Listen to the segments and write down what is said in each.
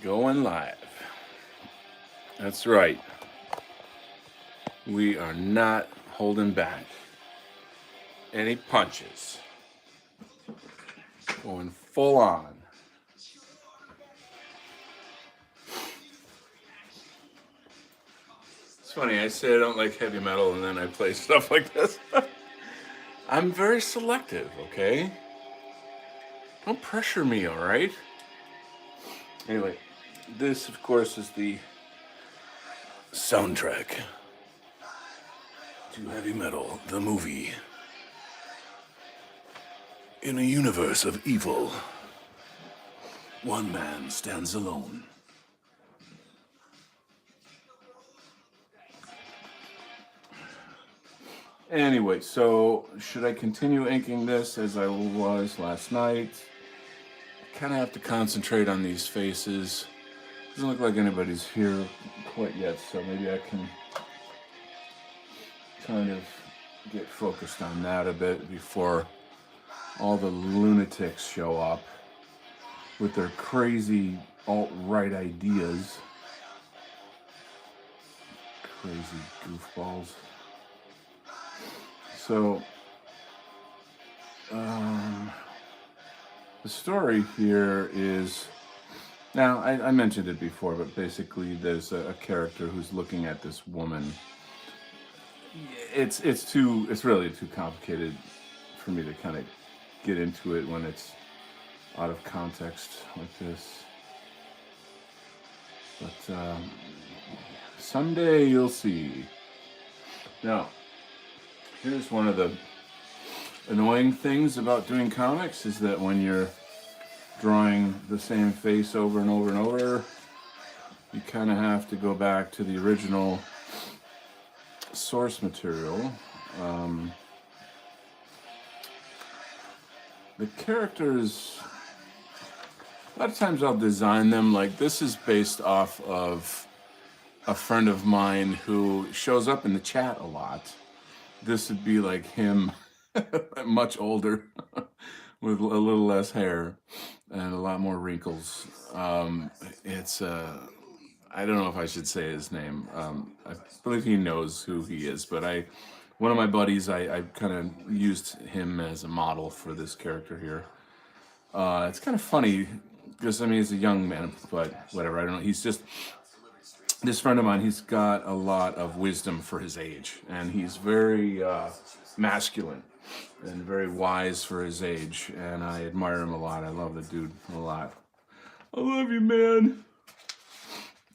Going live. That's right. We are not holding back any punches. Going full on. It's funny, I say I don't like heavy metal and then I play stuff like this. I'm very selective, okay? Don't pressure me, alright? Anyway, this, of course, is the soundtrack to Heavy Metal, the movie. In a universe of evil, one man stands alone. Anyway, so should I continue inking this as I was last night? I kind of have to concentrate on these faces. Doesn't look like anybody's here quite yet, so maybe I can kind of get focused on that a bit before all the lunatics show up with their crazy alt-right ideas. Crazy goofballs. So, the story here is, now I mentioned it before, but basically there's a character who's looking at this woman. It's really too complicated for me to kind of get into it when it's out of context like this. But someday you'll see. Now, here's one of the annoying things about doing comics is that when you're drawing the same face over and over and over, you kind of have to go back to the original source material. The characters, a lot of times I'll design them like this is based off of a friend of mine who shows up in the chat a lot. This would be like him, much older, with a little less hair and a lot more wrinkles. It's I don't know if I should say his name. I believe he knows who he is, but one of my buddies, I kind of used him as a model for this character here. It's kind of funny because I mean he's a young man, but whatever. I don't know. He's just this friend of mine. He's got a lot of wisdom for his age, and he's very masculine and very wise for his age. And I admire him a lot. I love the dude a lot. I love you, man.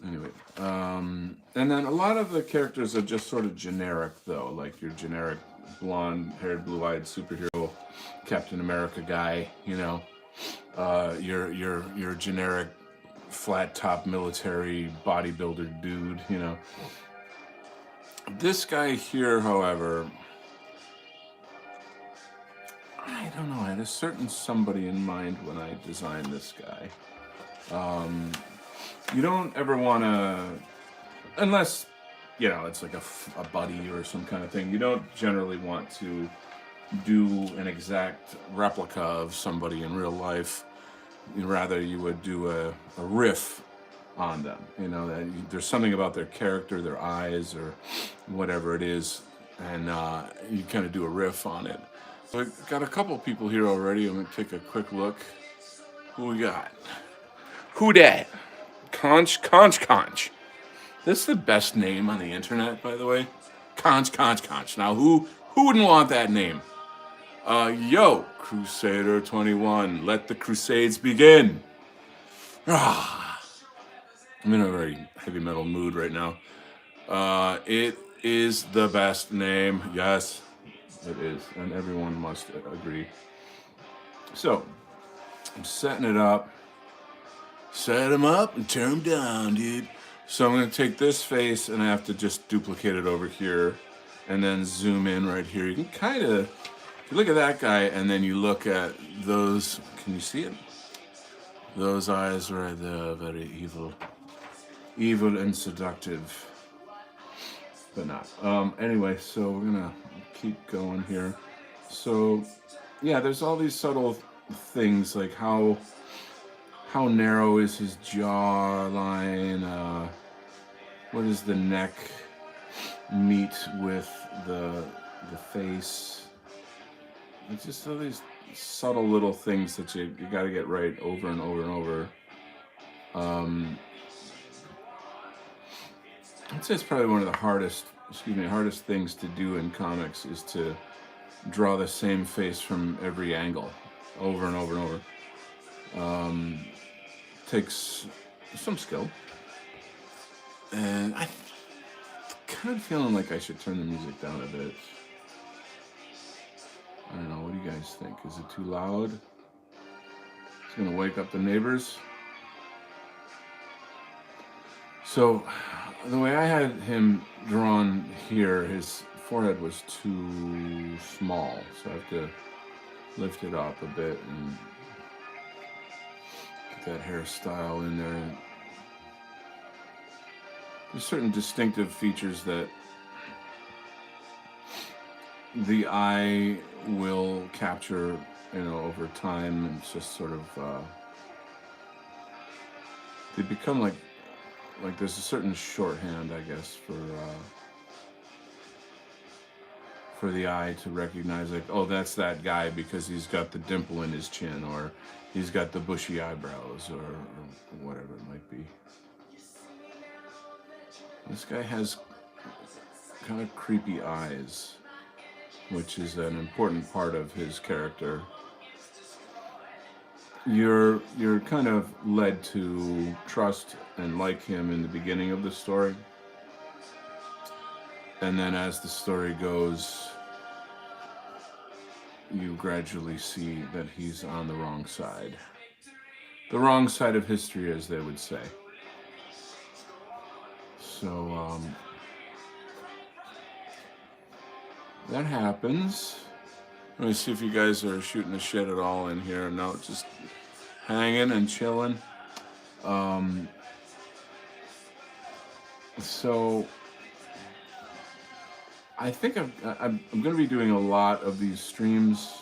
Anyway, and then a lot of the characters are just sort of generic, though, like your generic blonde-haired, blue-eyed superhero, Captain America guy, you know, your generic flat-top military bodybuilder dude, you know. This guy here, however, I don't know. I had a certain somebody in mind when I designed this guy. You don't ever want to, unless, you know, it's like a buddy or some kind of thing, you don't generally want to do an exact replica of somebody in real life. Rather, you would do a riff on them. You know, there's something about their character, their eyes, or whatever it is, and you kind of do a riff on it. So I've got a couple people here already. I'm going to take a quick look. Who we got? Who dat? Conch. This is the best name on the internet, by the way. Conch. Now, who wouldn't want that name? Yo, Crusader 21. Let the crusades begin. I'm in a very heavy metal mood right now. It is the best name. Yes, it is. And everyone must agree. So, I'm setting it up. Set him up and turn him down, dude. So I'm going to take this face and I have to just duplicate it over here and then zoom in right here. You can kind of, if you look at that guy and then you look at those, can you see it? Those eyes right there, very evil. Evil and seductive. But not. Anyway, so we're going to keep going here. So, yeah, there's all these subtle things like how how narrow is his jawline? What does the neck meet with the face? It's just all these subtle little things that you got to get right over and over and over. I'd say it's probably one of the hardest things to do in comics is to draw the same face from every angle over and over and over. Takes some skill. And I'm kind of feeling like I should turn the music down a bit. I don't know, what do you guys think? Is it too loud? It's gonna wake up the neighbors. So, the way I had him drawn here, his forehead was too small. So I have to lift it up a bit and get that hairstyle in there. There's certain distinctive features that the eye will capture, over time, and it's just sort of they become like there's a certain shorthand, I guess, for the eye to recognize, like, oh, that's that guy because he's got the dimple in his chin, or he's got the bushy eyebrows, or whatever it might be. This guy has kind of creepy eyes, which is an important part of his character. You're kind of led to trust and like him in the beginning of the story. And then as the story goes, you gradually see that he's on the wrong side. The wrong side of history, as they would say. So, that happens. Let me see if you guys are shooting the shit at all in here. No, just hanging and chilling. So I think I'm going to be doing a lot of these streams,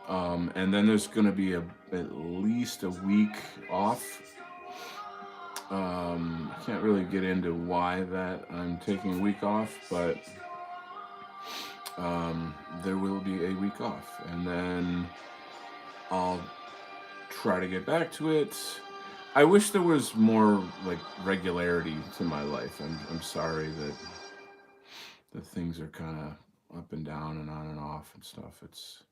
and then there's going to be at least a week off. I can't really get into why that I'm taking a week off, but there will be a week off, and then I'll try to get back to it. I wish there was more like regularity to my life. I'm sorry that things are kind of up and down and on and off and stuff. It's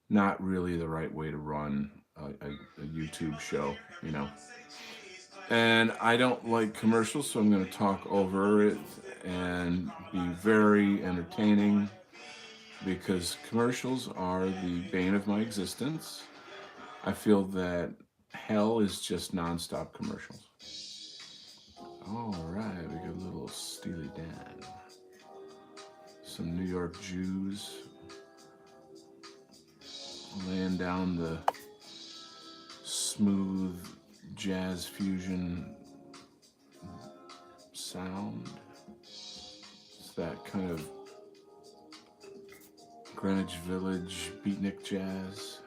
not really the right way to run a YouTube show, And I don't like commercials, so I'm going to talk over it and be very entertaining, because commercials are the bane of my existence. I feel that hell is just nonstop commercials. All right, we got a little Steely Dan. Some New York Jews laying down the smooth jazz fusion sound. It's that kind of Greenwich Village beatnik jazz.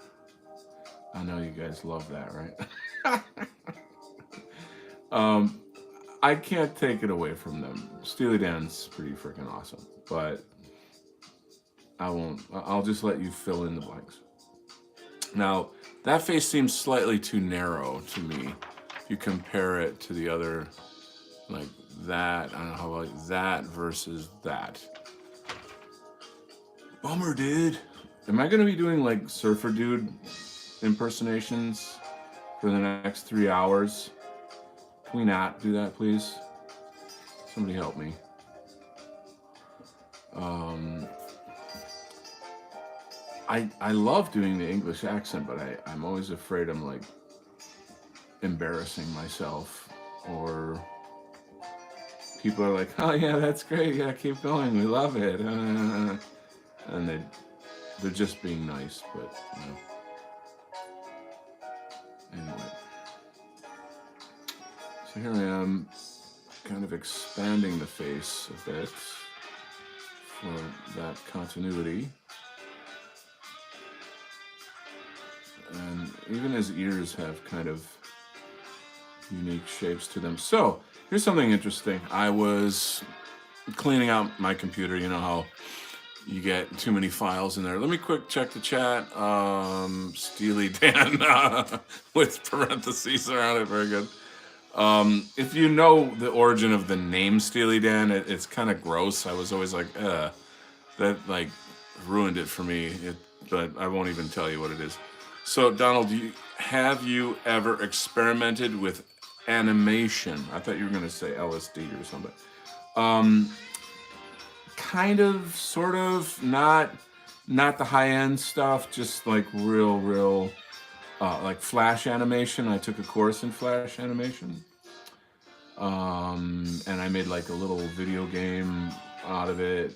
I know you guys love that, right? I can't take it away from them. Steely Dan's pretty freaking awesome, but I won't. I'll just let you fill in the blanks. Now, that face seems slightly too narrow to me. If you compare it to the other, like that, I don't know how like that versus that. Bummer, dude. Am I gonna be doing like Surfer Dude impersonations for the next 3 hours? Can we not do that, please? Somebody help me. I love doing the English accent, but I'm always afraid I'm like embarrassing myself, or people are like, oh yeah, that's great, yeah, keep going, we love it, and they're just being nice, but anyway. So here I am, kind of expanding the face a bit for that continuity. And even his ears have kind of unique shapes to them. So here's something interesting. I was cleaning out my computer. You know how you get too many files in there. Let me quick check the chat. Steely Dan with parentheses around it. Very good. If you know the origin of the name Steely Dan, it's kind of gross. I was always like, that like ruined it for me. But I won't even tell you what it is. So Donald, have you ever experimented with animation? I thought you were going to say LSD or something. Kind of, sort of, not the high end stuff, just like real like Flash animation. I took a course in Flash animation, and I made like a little video game out of it.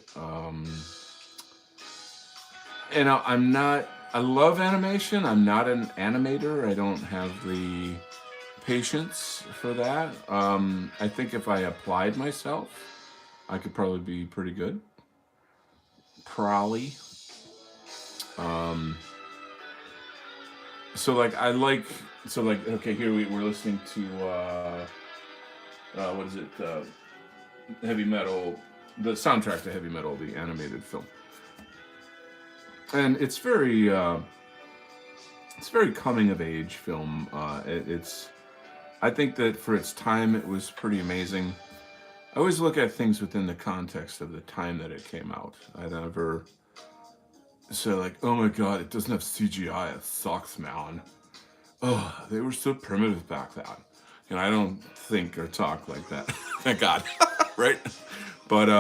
And I love animation. I'm not an animator. I don't have the patience for that. I think if I applied myself, I could probably be pretty good. Probably. So okay, here we're listening to what is it? Heavy Metal, the soundtrack to Heavy Metal, the animated film, and it's very coming of age film. I think that for its time, it was pretty amazing. I always look at things within the context of the time that it came out. I never say like, oh my god, it doesn't have CGI, it sucks, man. Oh, they were so primitive back then. And I don't think or talk like that. Thank God. Right? But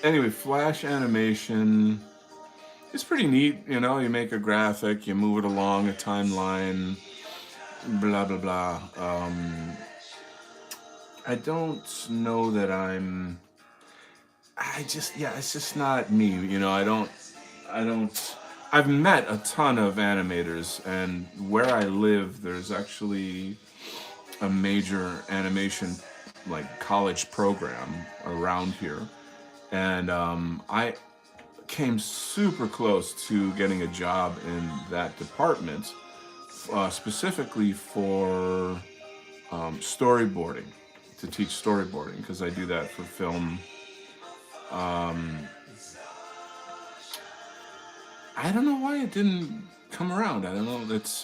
anyway, Flash animation is pretty neat. You know, you make a graphic, you move it along a timeline, blah, blah, blah. I don't know that it's just not me, you know. I've met a ton of animators, and where I live, there's actually a major animation, like, college program around here. And I came super close to getting a job in that department, specifically for storyboarding, to teach storyboarding, because I do that for film. I don't know why it didn't come around. I don't know. It's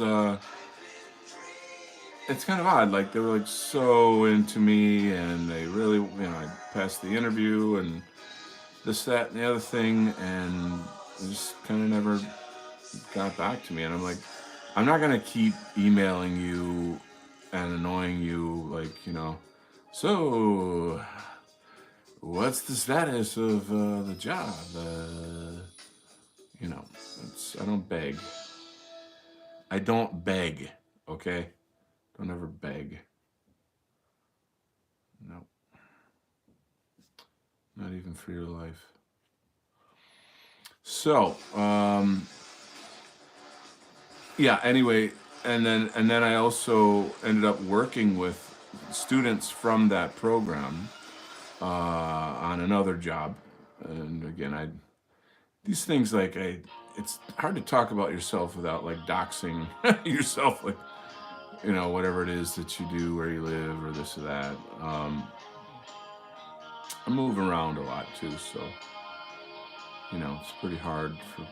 kind of odd. Like, they were like so into me, and they really, you know, I passed the interview and this, that, and the other thing, and it just kind of never got back to me. And I'm like, I'm not gonna keep emailing you and annoying you, like, you know, so what's the status of the job? You know, I don't beg. I don't beg, okay? Don't ever beg. No. Not even for your life. So, yeah, anyway, and then I also ended up working with students from that program on another job. And again, these things, like, it's hard to talk about yourself without, like, doxing yourself, like, you know, whatever it is that you do, where you live, or this or that. I move around a lot too, so, you know, it's pretty hard for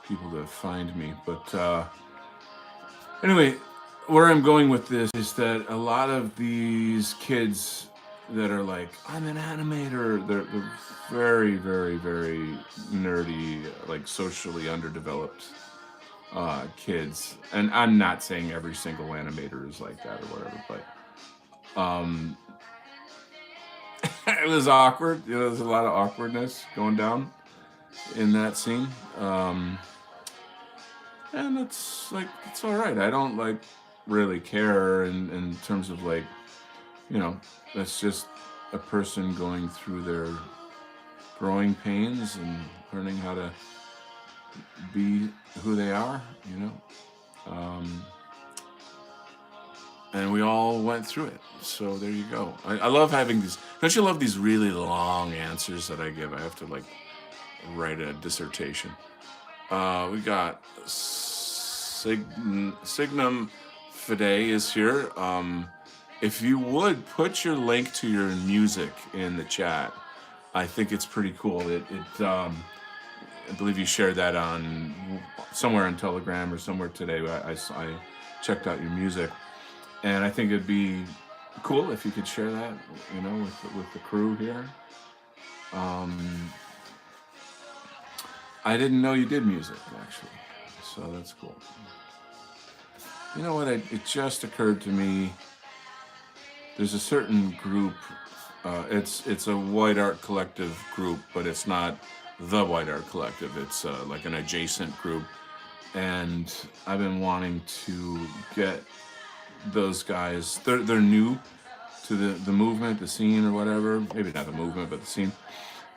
people to find me. But anyway, where I'm going with this is that a lot of these kids that are like, I'm an animator, they're very, very, very nerdy, like socially underdeveloped kids. And I'm not saying every single animator is like that or whatever, but it was awkward. You know, there's a lot of awkwardness going down in that scene. And it's like, it's all right. I don't, like, really care in terms of, like, you know, that's just a person going through their growing pains and learning how to be who they are, you know. And we all went through it. So there you go. I love having these. Don't you love these really long answers that I give? I have to, like, write a dissertation. We got Signum Fide is here. If you would put your link to your music in the chat, I think it's pretty cool. I believe you shared that on somewhere on Telegram or somewhere today. I checked out your music, and I think it'd be cool if you could share that, with the crew here. I didn't know you did music actually, so that's cool. You know what? It just occurred to me. There's a certain group. It's a White Art Collective group, but it's not the White Art Collective. It's like an adjacent group, and I've been wanting to get those guys. They're new to the movement, the scene, or whatever. Maybe not the movement, but the scene.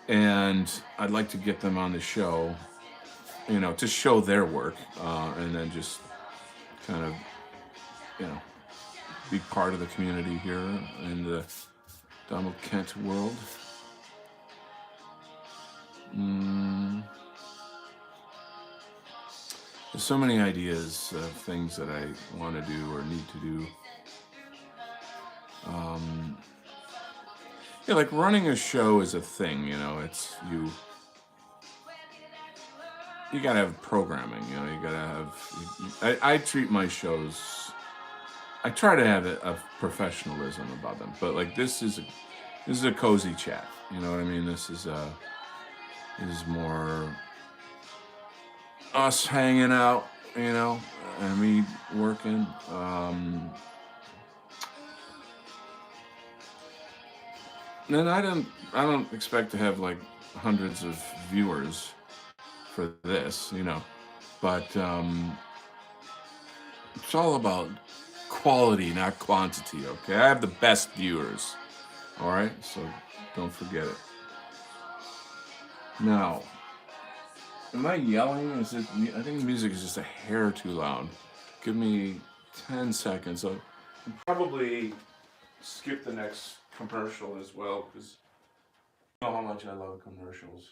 And I'd like to get them on the show, to show their work, and then just kind of, be part of the community here in the Donald Kent world. There's so many ideas of things that I want to do or need to do. Like running a show is a thing, it's you gotta have programming, you gotta have, I treat my shows, I try to have a professionalism about them, but like this is a cozy chat, you know what I mean? This is more us hanging out, and me working. And I don't expect to have like hundreds of viewers for this, but it's all about quality, not quantity. Okay, I have the best viewers. All right, so don't forget it. Now, am I yelling? I think the music is just a hair too loud. Give me 10 seconds. I'll probably skip the next commercial as well, because you know how much I love commercials.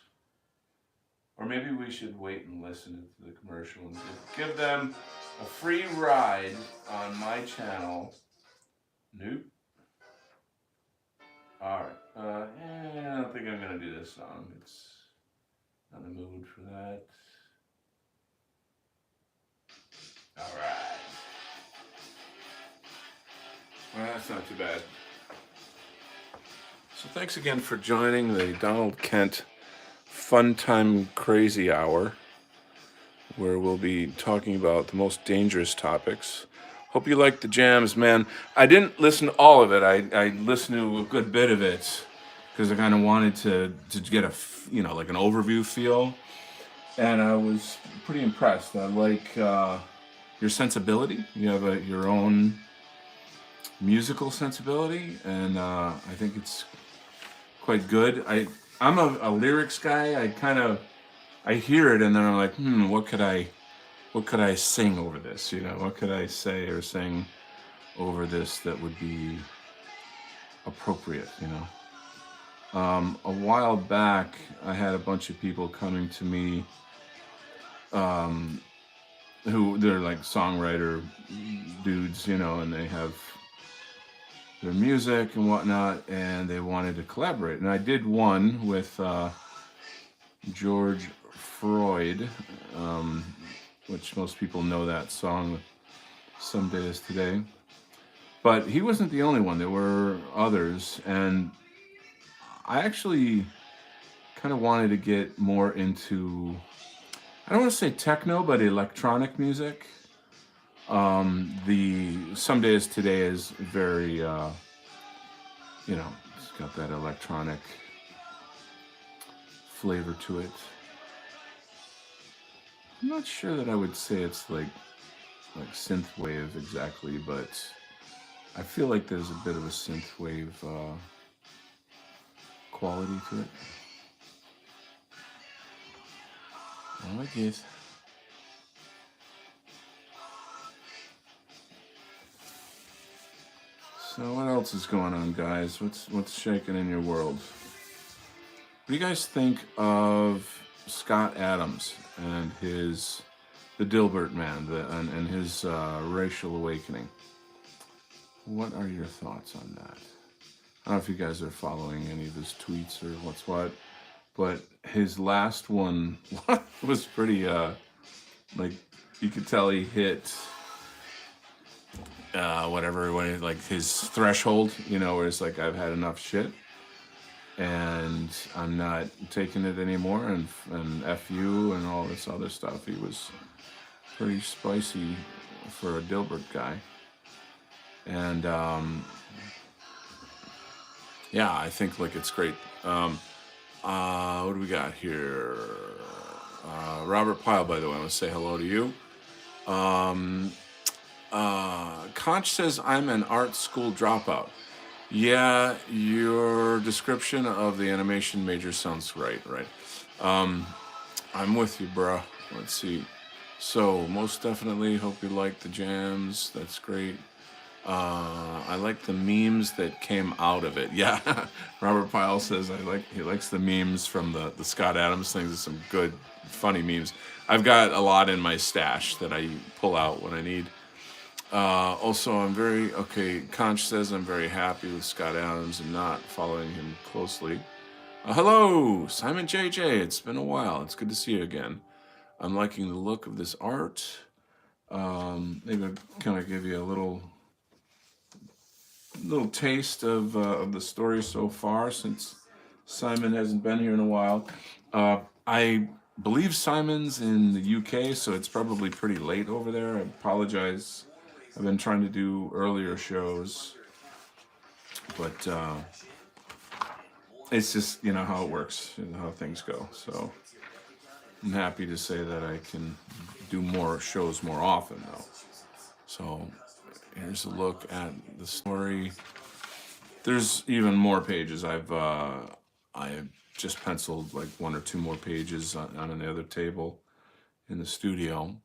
Or maybe we should wait and listen to the commercial and give them a free ride on my channel. Nope. Alright. I don't think I'm going to do this song. It's not in the mood for that. Alright. Well, that's not too bad. So thanks again for joining the Donald Kent Fun Time Crazy Hour, where we'll be talking about the most dangerous topics. Hope you liked the jams, man. I didn't listen to all of it. I listened to a good bit of it because I kind of wanted to get like an overview feel, and I was pretty impressed. I like your sensibility. You have your own musical sensibility, and I think it's quite good. I'm a lyrics guy. I hear it and then I'm like, what could I sing over this? What could I say or sing over this that would be appropriate? A while back, I had a bunch of people coming to me, who they're like songwriter dudes, and they have their music and whatnot, and they wanted to collaborate. And I did one with George Freud, which most people know that song, Someday Is Today. But he wasn't the only one. There were others, and I actually kind of wanted to get more into, I don't want to say techno, but electronic music. The Someday Is Today is very, it's got that electronic flavor to it. I'm not sure that I would say it's like synthwave exactly, but I feel like there's a bit of a synthwave quality to it. I guess. So what else is going on, guys? What's shaking in your world? What do you guys think of Scott Adams and his the Dilbert man, and his racial awakening. What are your thoughts on that? I don't know if you guys are following any of his tweets or what's what, but his last one was pretty like you could tell he hit whatever when like his threshold, where it's like I've had enough shit and I'm not taking it anymore, and F you and all this other stuff. He was pretty spicy for a Dilbert guy. And yeah, I think like it's great. What do we got here? Robert Pyle, by the way, I want to say hello to you. Conch says I'm an art school dropout. Yeah, your description of the animation major sounds right. I'm with you, bruh. Let's see. So, most definitely, hope you like the jams. That's great. I like the memes that came out of it. Yeah, Robert Pyle says he likes the memes from the Scott Adams things. There's some good, funny memes. I've got a lot in my stash that I pull out when I need. Also, Conch says I'm very happy with Scott Adams and not following him closely. Hello, Simon JJ. It's been a while. It's good to see you again. I'm liking the look of this art. Maybe I'll kind of give you a little taste of the story so far, since Simon hasn't been here in a while. I believe Simon's in the UK, so it's probably pretty late over there. I apologize. I've been trying to do earlier shows, but it's just, how it works and how things go. So I'm happy to say that I can do more shows more often, though. So here's a look at the story. There's even more pages. I just penciled like one or two more pages on another table in the studio.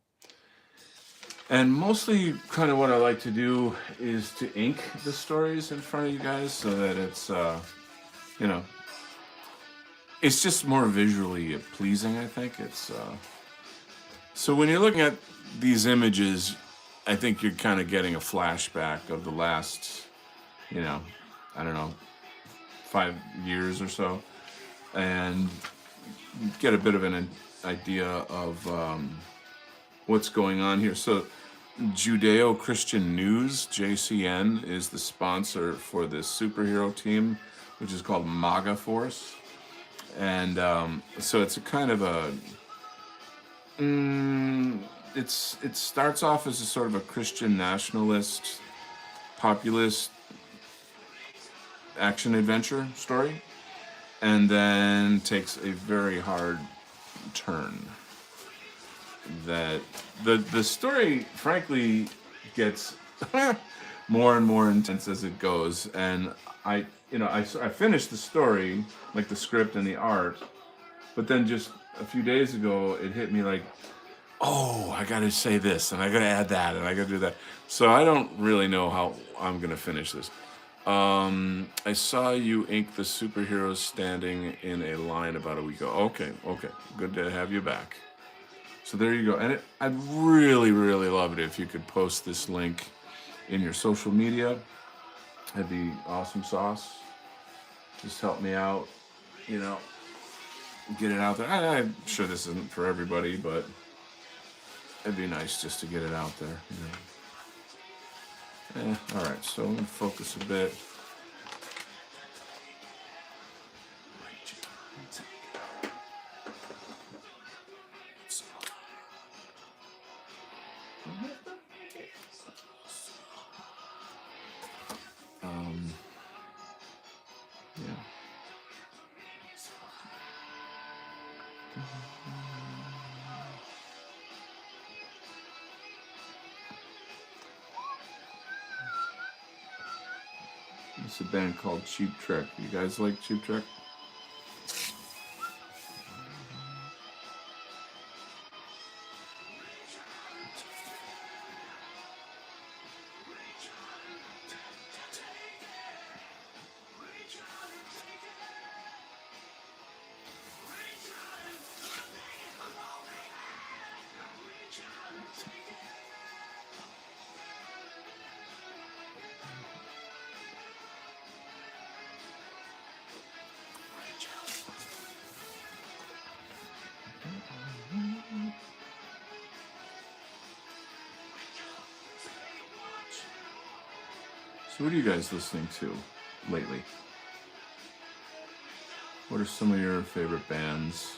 And mostly kind of what I like to do is to ink the stories in front of you guys so that it's, it's just more visually pleasing, I think. So when you're looking at these images, I think you're kind of getting a flashback of the last, 5 years or so, and get a bit of an idea of what's going on here. So Judeo-Christian News, JCN, is the sponsor for this superhero team, which is called MAGA Force. And so it's a kind of a... it starts off as a sort of a Christian nationalist, populist action-adventure story, and then takes a very hard turn. That the story, frankly, gets more and more intense as it goes. And I finished the story, like the script and the art, but then just a few days ago, it hit me like, oh, I got to say this, and I got to add that, and I got to do that. So I don't really know how I'm going to finish this. I saw you ink the superheroes standing in a line about a week ago. Okay, good to have you back. So there you go. And I'd really, really love it if you could post this link in your social media. That'd be awesome sauce. Just help me out, get it out there. I'm sure this isn't for everybody, but it'd be nice just to get it out there, all right, so I'm going to focus a bit. It's a band called Cheap Trick. You guys like Cheap Trick? So what are you guys listening to lately? What are some of your favorite bands?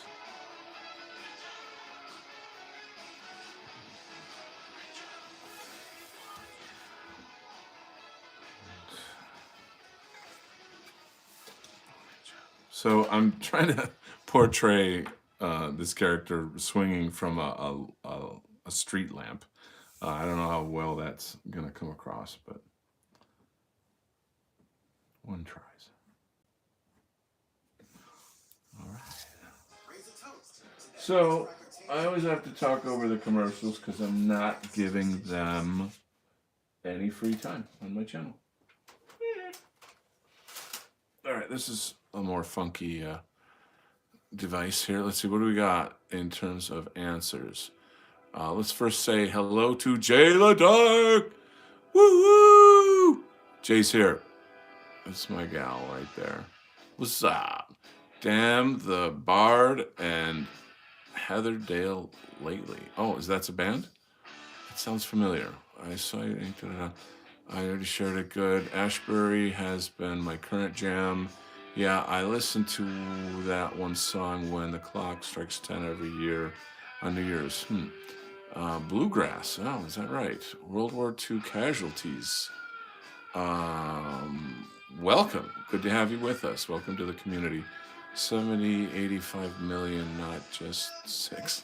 So I'm trying to portray this character swinging from a street lamp. I don't know how well that's gonna come across, but one tries. All right. So I always have to talk over the commercials because I'm not giving them any free time on my channel. All right, this is a more funky device here. Let's see, what do we got in terms of answers? Let's first say hello to Jayla Dark. Woo woo! Jay's here. That's my gal right there. What's up? Damn the Bard and Heatherdale lately. Oh, that's a band? That sounds familiar. I saw you. I already shared it. Good. Ashbury has been my current jam. Yeah, I listen to that one song when the clock strikes 10 every year on New Year's. Bluegrass. Oh, is that right? World War II casualties. Welcome. Good to have you with us. Welcome to the community. 70, 85 million, not just 6.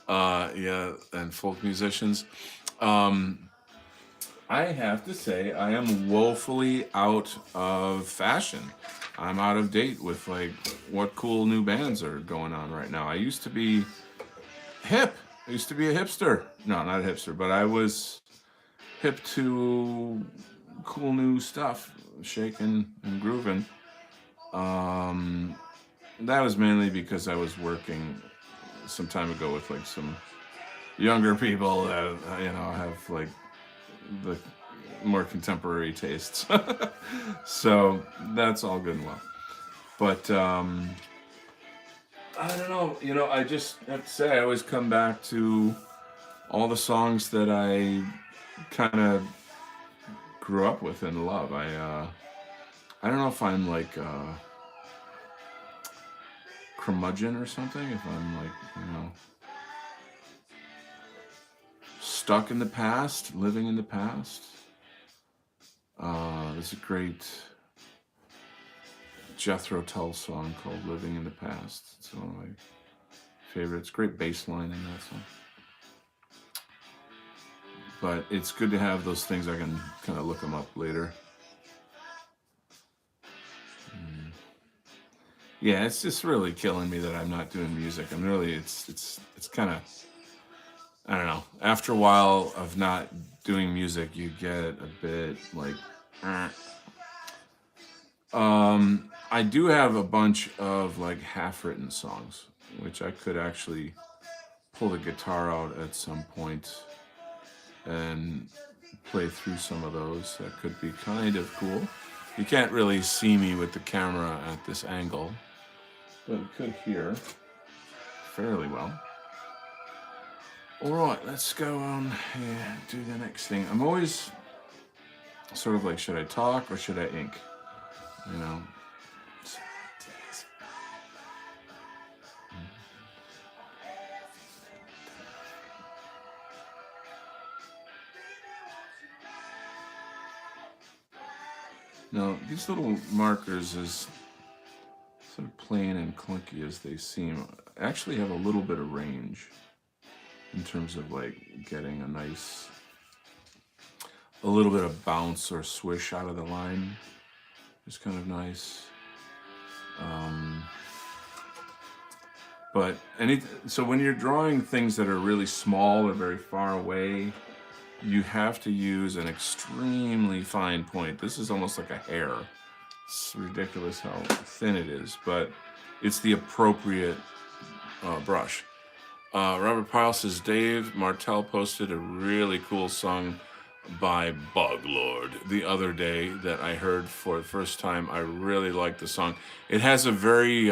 Yeah, and folk musicians. I have to say, I am woefully out of fashion. I'm out of date with like what cool new bands are going on right now. I used to be hip. I used to be a hipster. No, not a hipster, but I was hip to cool new stuff, shaking and grooving. That was mainly because I was working some time ago with like some younger people that have like the more contemporary tastes. So that's all good and well. But I don't know. I just have to say I always come back to all the songs that I kind of grew up with and love. I don't know if I'm like curmudgeon or something. If I'm like stuck in the past, living in the past. There's a great Jethro Tull song called "Living in the Past." It's one of my favorites. Great bass line in that song. But it's good to have those things. I can kind of look them up later. Yeah, it's just really killing me that I'm not doing music. I'm really, it's kind of, I don't know. After a while of not doing music, you get a bit like, I do have a bunch of like half-written songs, which I could actually pull the guitar out at some point and play through some of those. That could be kind of cool. You can't really see me with the camera at this angle, but you could hear fairly well. All right, let's go on and do the next thing. I'm always sort of like, should I talk or should I ink? Now, these little markers, as sort of plain and clunky as they seem, actually have a little bit of range in terms of like getting a little bit of bounce or swish out of the line. It's kind of nice. So when you're drawing things that are really small or very far away, you have to use an extremely fine point. This is almost like a hair. It's ridiculous how thin it is, but it's the appropriate brush. Robert Pyle says, Dave Martell posted a really cool song by Buglord the other day that I heard for the first time. I really like the song. It has a very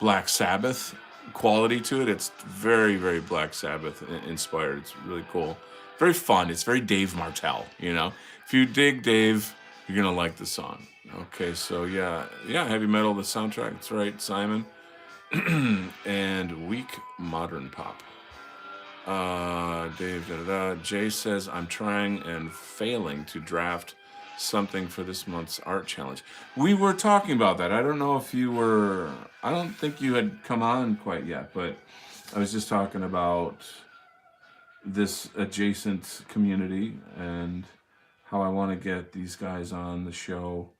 Black Sabbath quality to it. It's very, very Black Sabbath inspired. It's really cool. very fun. It's very Dave Martell, you know. If you dig Dave, you're gonna like the song. Okay, so yeah, heavy metal, the soundtrack. That's right, Simon. And weak modern pop. Dave, Jay says, I'm trying and failing to draft something for this month's art challenge. We were talking about that. I don't know if you were, I don't think you had come on quite yet, but I was just talking about this adjacent community and how I want to get these guys on the show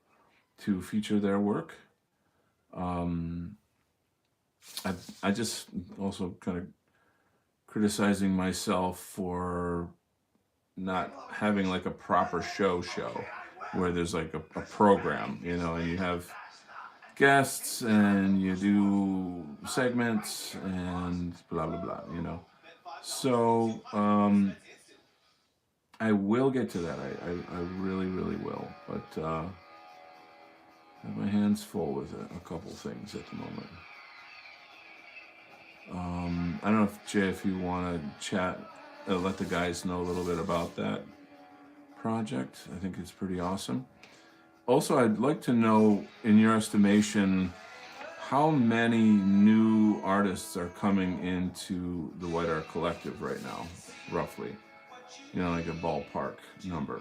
to feature their work. Um, I just also kind of criticizing myself for not having like a proper show where there's like a program, you know, and you have guests and you do segments and blah blah blah, you know. So I will get to that. I really really will, but I have my hands full with a couple things at the moment. I don't know if Jay, if you want to chat, let the guys know a little bit about that project. I think it's pretty awesome. Also, I'd like to know, in your estimation, how many new artists are coming into the White Art Collective right now, roughly? You know, like a ballpark number.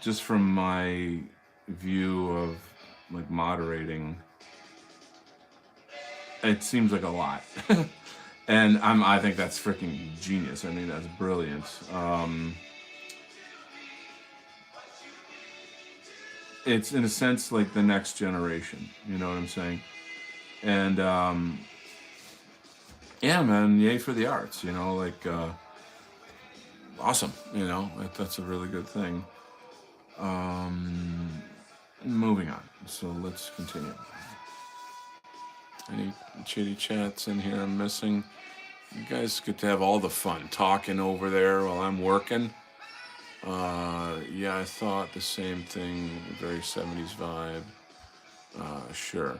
Just from my view of like moderating, it seems like a lot. And I think that's freaking genius. I think that's brilliant. It's in a sense like the next generation. You know what I'm saying? And yeah, man, yay for the arts. You know, like awesome. You know, that's a really good thing. Moving on. So let's continue. Any chitty chats in here I'm missing? You guys get to have all the fun talking over there while I'm working. Yeah, I thought the same thing. Very 70s vibe. Sure.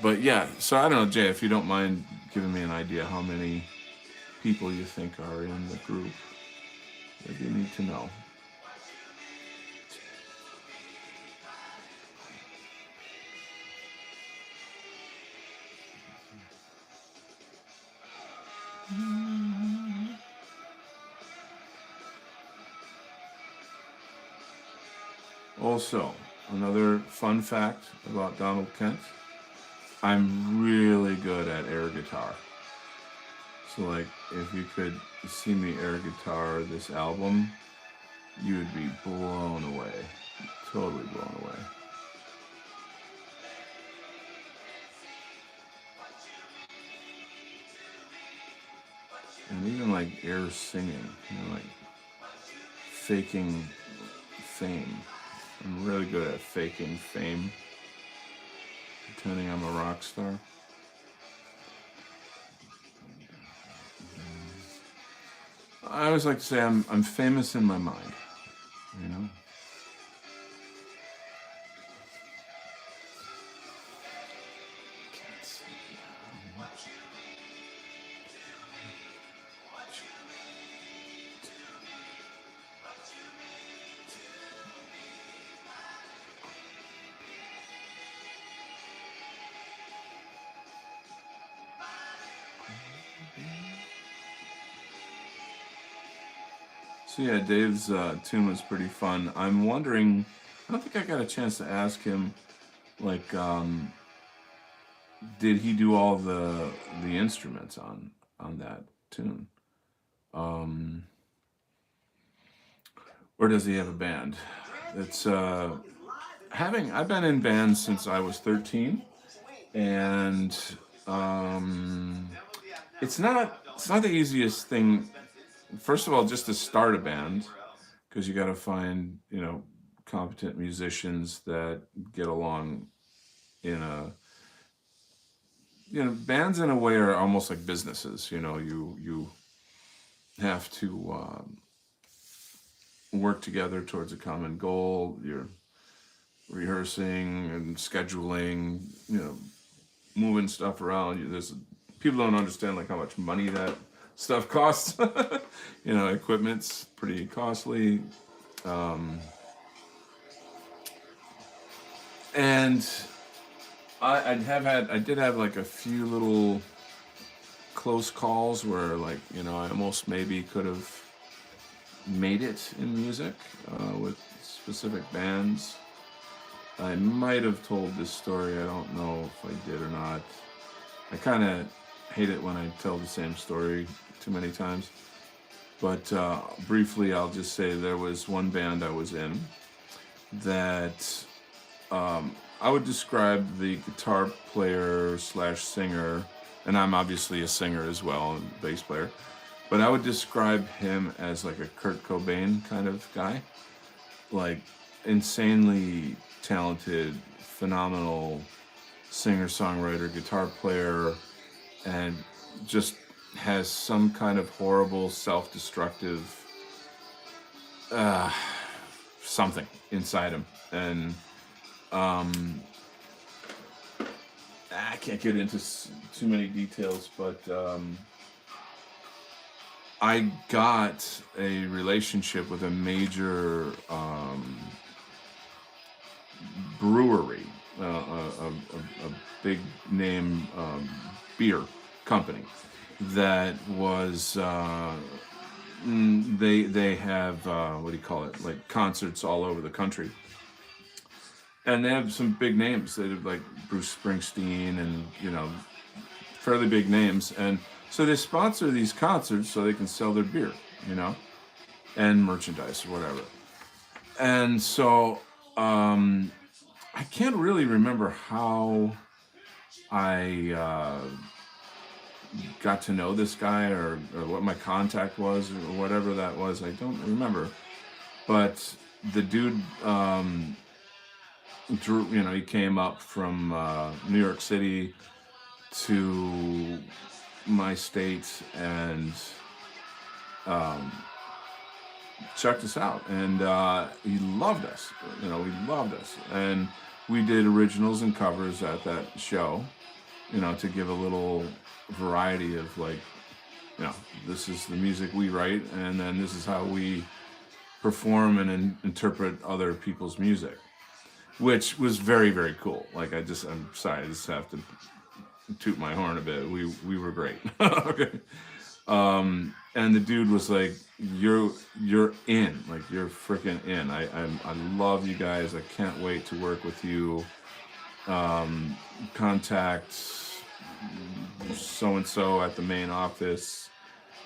But yeah, so I don't know, Jay, if you don't mind giving me an idea how many people you think are in the group. Maybe you need to know. Also, another fun fact about Donald Kent, I'm really good at air guitar. So like, if you could see me air guitar this album, you would be blown away. Totally blown away. And even like air singing, you know, like faking fame. I'm really good at faking fame, pretending I'm a rock star. I always like to say I'm famous in my mind, you know? So yeah, Dave's tune was pretty fun. I'm wondering, I don't think I got a chance to ask him, like, did he do all the instruments on that tune, or does he have a band? It's I've been in bands since I was 13, and it's not the easiest thing. First of all, just to start a band, because you got to find, you know, competent musicians that get along in a, you know, bands in a way are almost like businesses. You know, you have to work together towards a common goal. You're rehearsing and scheduling, you know, moving stuff around. There's people don't understand like how much money that stuff costs. Equipment's pretty costly. And I did have like a few little close calls where I almost maybe could have made it in music with specific bands. I might have told this story. I don't know if I did or not. I kind of hate it when I tell the same story too many times. But briefly, I'll just say there was one band I was in that I would describe the guitar player slash singer, and I'm obviously a singer as well, and bass player, but I would describe him as like a Kurt Cobain kind of guy, like insanely talented, phenomenal singer, songwriter, guitar player, and just has some kind of horrible self-destructive something inside him. And I can't get into too many details, but I got a relationship with a major brewery, a big name beer company that was they have what do you call it, like concerts all over the country, and they have some big names. They have like Bruce Springsteen and fairly big names, and so they sponsor these concerts so they can sell their beer, and merchandise or whatever. And so I can't really remember how I got to know this guy or what my contact was or whatever that was. I don't remember. But the dude, Drew, he came up from New York City to my state and checked us out, and he loved us. He loved us, and we did originals and covers at that show. To give a little variety of this is the music we write, and then this is how we perform and interpret other people's music, which was very, very cool. I'm sorry, I just have to toot my horn a bit. We were great. Okay. And the dude was like, you're in, you're freaking in. I love you guys. I can't wait to work with you. Contact so and so at the main office.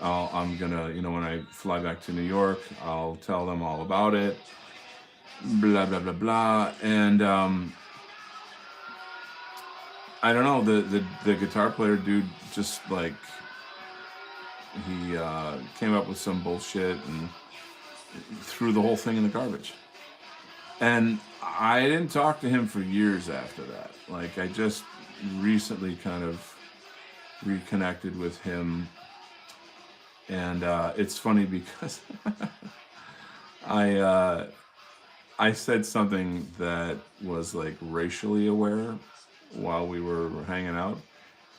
I'm gonna, when I fly back to New York, I'll tell them all about it. Blah blah blah blah. And I don't know, the guitar player dude just he came up with some bullshit and threw the whole thing in the garbage. And I didn't talk to him for years after that. I just recently kind of reconnected with him. And it's funny because I said something that was racially aware while we were hanging out.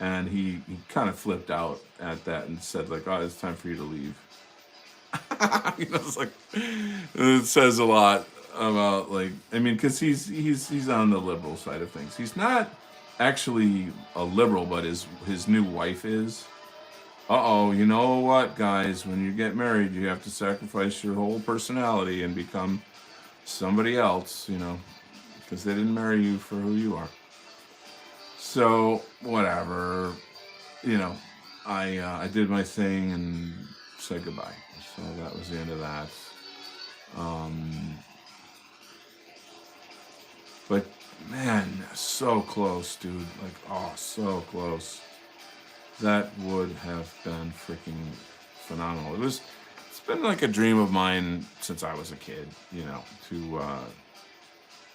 And he kind of flipped out at that and said oh, it's time for you to leave. It's it says a lot about because he's on the liberal side of things. He's not actually a liberal, but his new wife is. You know what, guys? When you get married, you have to sacrifice your whole personality and become somebody else, because they didn't marry you for who you are. So whatever, I did my thing and said goodbye. So that was the end of that. But man, so close, dude. So close. That would have been freaking phenomenal. It's been a dream of mine since I was a kid, to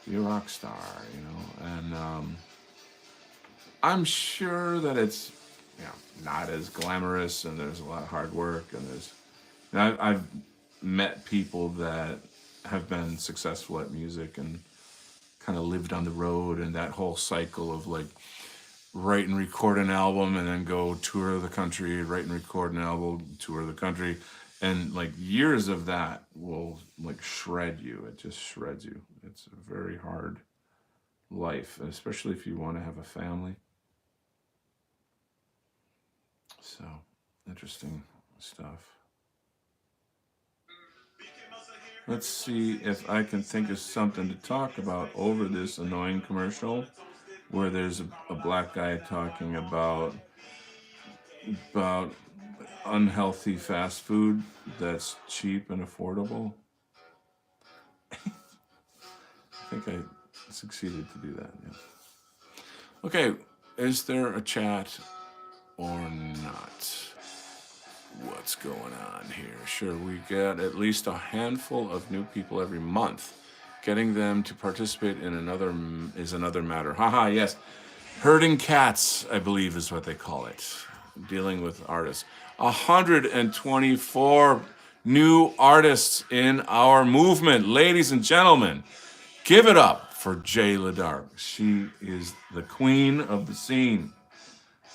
be a rock star, and I'm sure that it's not as glamorous, and there's a lot of hard work, and I've met people that have been successful at music and kind of lived on the road, and that whole cycle of write and record an album and then go tour the country, write and record an album, tour the country. And like years of that will like shred you. It just shreds you. It's a very hard life, especially if you want to have a family. So interesting stuff. Let's see if I can think of something to talk about over this annoying commercial where there's a black guy talking about unhealthy fast food that's cheap and affordable. I think I succeeded to do that. Yeah. Okay, is there a chat or not? What's going on here? Sure, we get at least a handful of new people every month. Getting them to participate in another is another matter. Haha, yes. Herding cats, I believe is what they call it. Dealing with artists. 124 new artists in our movement. Ladies and gentlemen, give it up for Jay Ledark. She is the queen of the scene.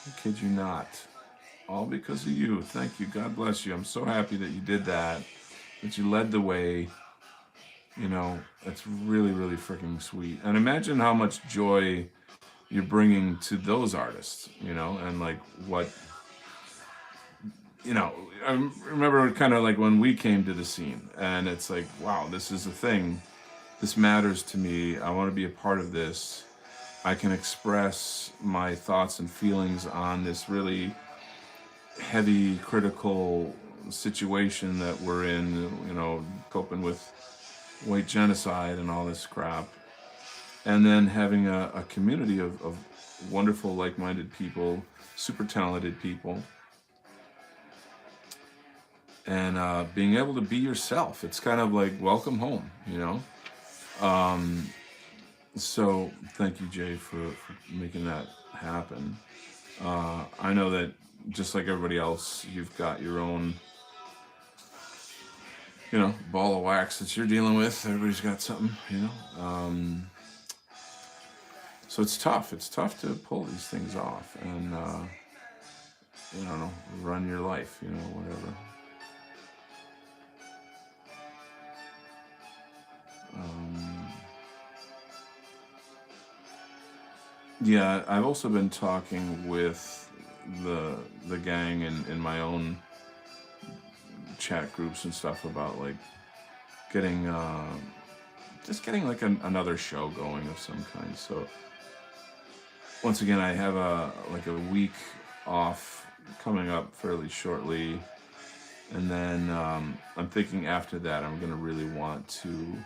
I kid you not. All because of you. Thank you. God bless you. I'm so happy that you did that you led the way. You know, it's really, really freaking sweet. And imagine how much joy you're bringing to those artists, you know, and like what, you know, I remember kind of like when we came to the scene and it's like, wow, this is a thing. This matters to me. I want to be a part of this. I can express my thoughts and feelings on this really heavy, critical situation that we're in, you know, coping with white genocide and all this crap. And then having a community of wonderful, like-minded people, super talented people, and being able to be yourself. It's kind of like welcome home, you know? So thank you, Jay, for making that happen. I know that just like everybody else, you've got your own, you know, ball of wax that you're dealing with. Everybody's got something, you know? So it's tough. It's tough to pull these things off and, you know, run your life, you know, whatever. Yeah, I've also been talking with the gang in my own chat groups and stuff about like getting just getting like another show going of some kind. So once again, I have a week off coming up fairly shortly, and then I'm thinking after that I'm gonna really want to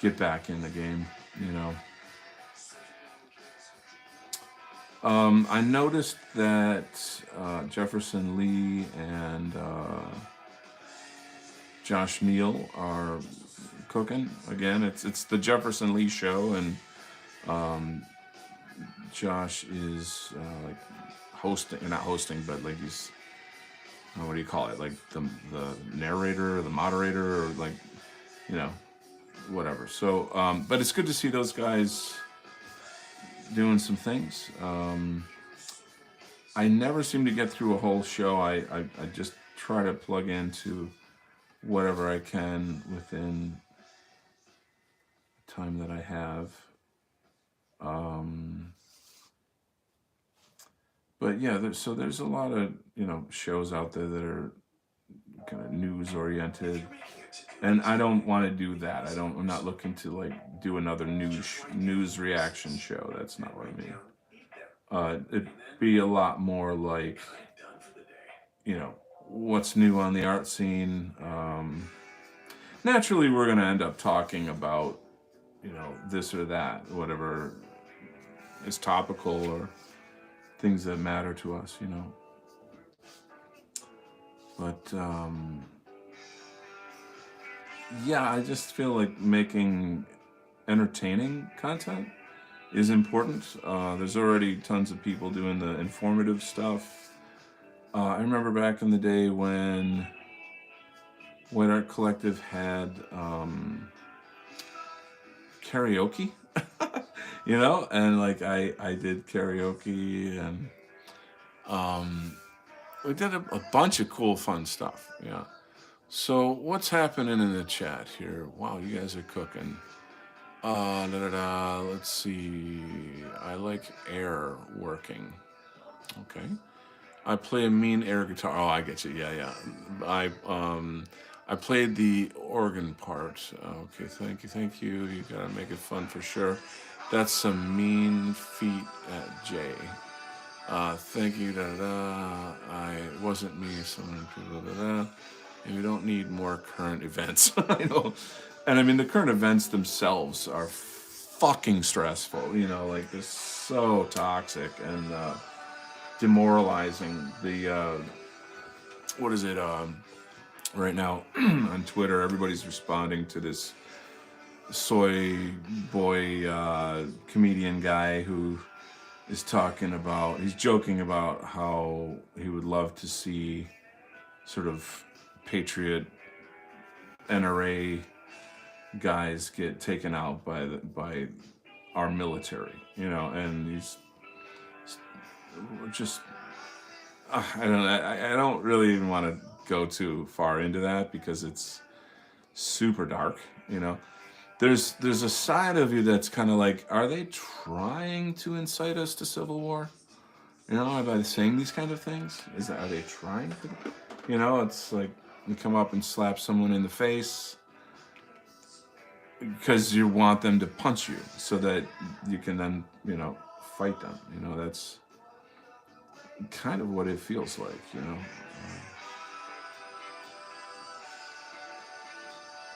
get back in the game, you know. I noticed that Jefferson Lee and Josh Neal are cooking again. It's the Jefferson Lee show, and Josh is like hosting, not hosting, but like he's what do you call it? Like the narrator, or the moderator, or like, you know, whatever. So, but it's good to see those guys doing some things. I never seem to get through a whole show. I just try to plug into whatever I can within the time that I have. But yeah, there's a lot of, you know, shows out there that are kind of news oriented, and I don't want to do that. I'm not looking to like do another news reaction show. That's not what I mean. It'd be a lot more like, you know, what's new on the art scene. Naturally, we're gonna end up talking about, you know, this or that, whatever is topical or things that matter to us, you know. But yeah, I just feel like making entertaining content is important. There's already tons of people doing the informative stuff. I remember back in the day when White Art Collective had karaoke. and like I did karaoke, and we did a bunch of cool, fun stuff. Yeah. So what's happening in the chat here? Wow, you guys are cooking. Let's see. I like air working. Okay. I play a mean air guitar. Oh, I get you. Yeah, yeah. I played the organ part. Okay, thank you. You gotta make it fun for sure. That's some mean feet at Jay. Thank you. Da da da. I wasn't me. Someone. Da da da. And we don't need more current events. I know. And I mean, the current events themselves are fucking stressful. Like they're so toxic and demoralizing. What is it? Right now on Twitter, everybody's responding to this soy boy comedian guy who is he's joking about how he would love to see sort of patriot NRA guys get taken out by our military, and he's just I don't really even want to go too far into that because it's super dark. There's a side of you that's kind of like, are they trying to incite us to civil war? By saying these kind of things, are they trying to? It's like you come up and slap someone in the face because you want them to punch you so that you can then fight them. That's kind of what it feels like.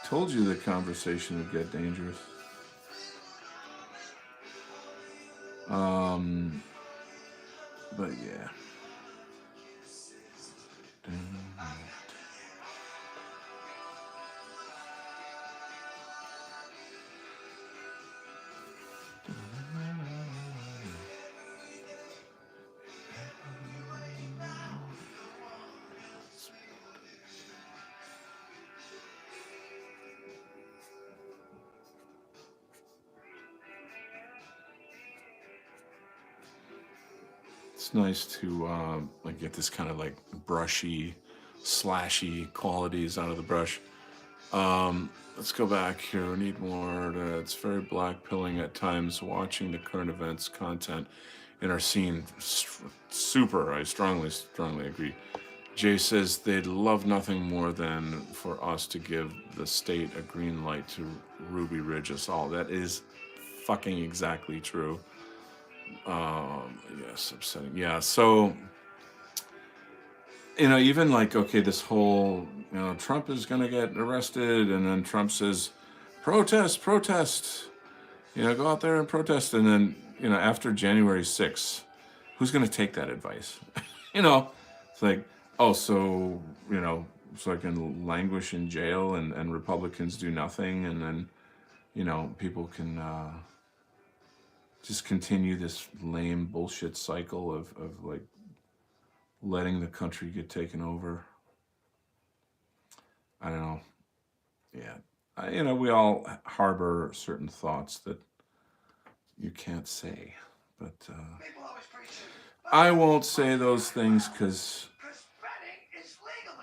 Told you the conversation would get dangerous. But yeah. It's nice to like get this kind of like brushy, slashy qualities out of the brush. Let's go back here. We need more. It's very black-pilling at times watching the current events content in our scene. Super. I strongly agree. Jay says they'd love nothing more than for us to give the state a green light to Ruby Ridge us all. That is fucking exactly true. Yes, upsetting. Yeah, so even like, okay, this whole Trump is gonna get arrested, and then Trump says protest, go out there and protest, and then after January 6th, who's gonna take that advice? It's like, oh, so so I can languish in jail and Republicans do nothing, and then people can just continue this lame bullshit cycle of like letting the country get taken over. I don't know. Yeah. We all harbor certain thoughts that you can't say, but I won't say those things because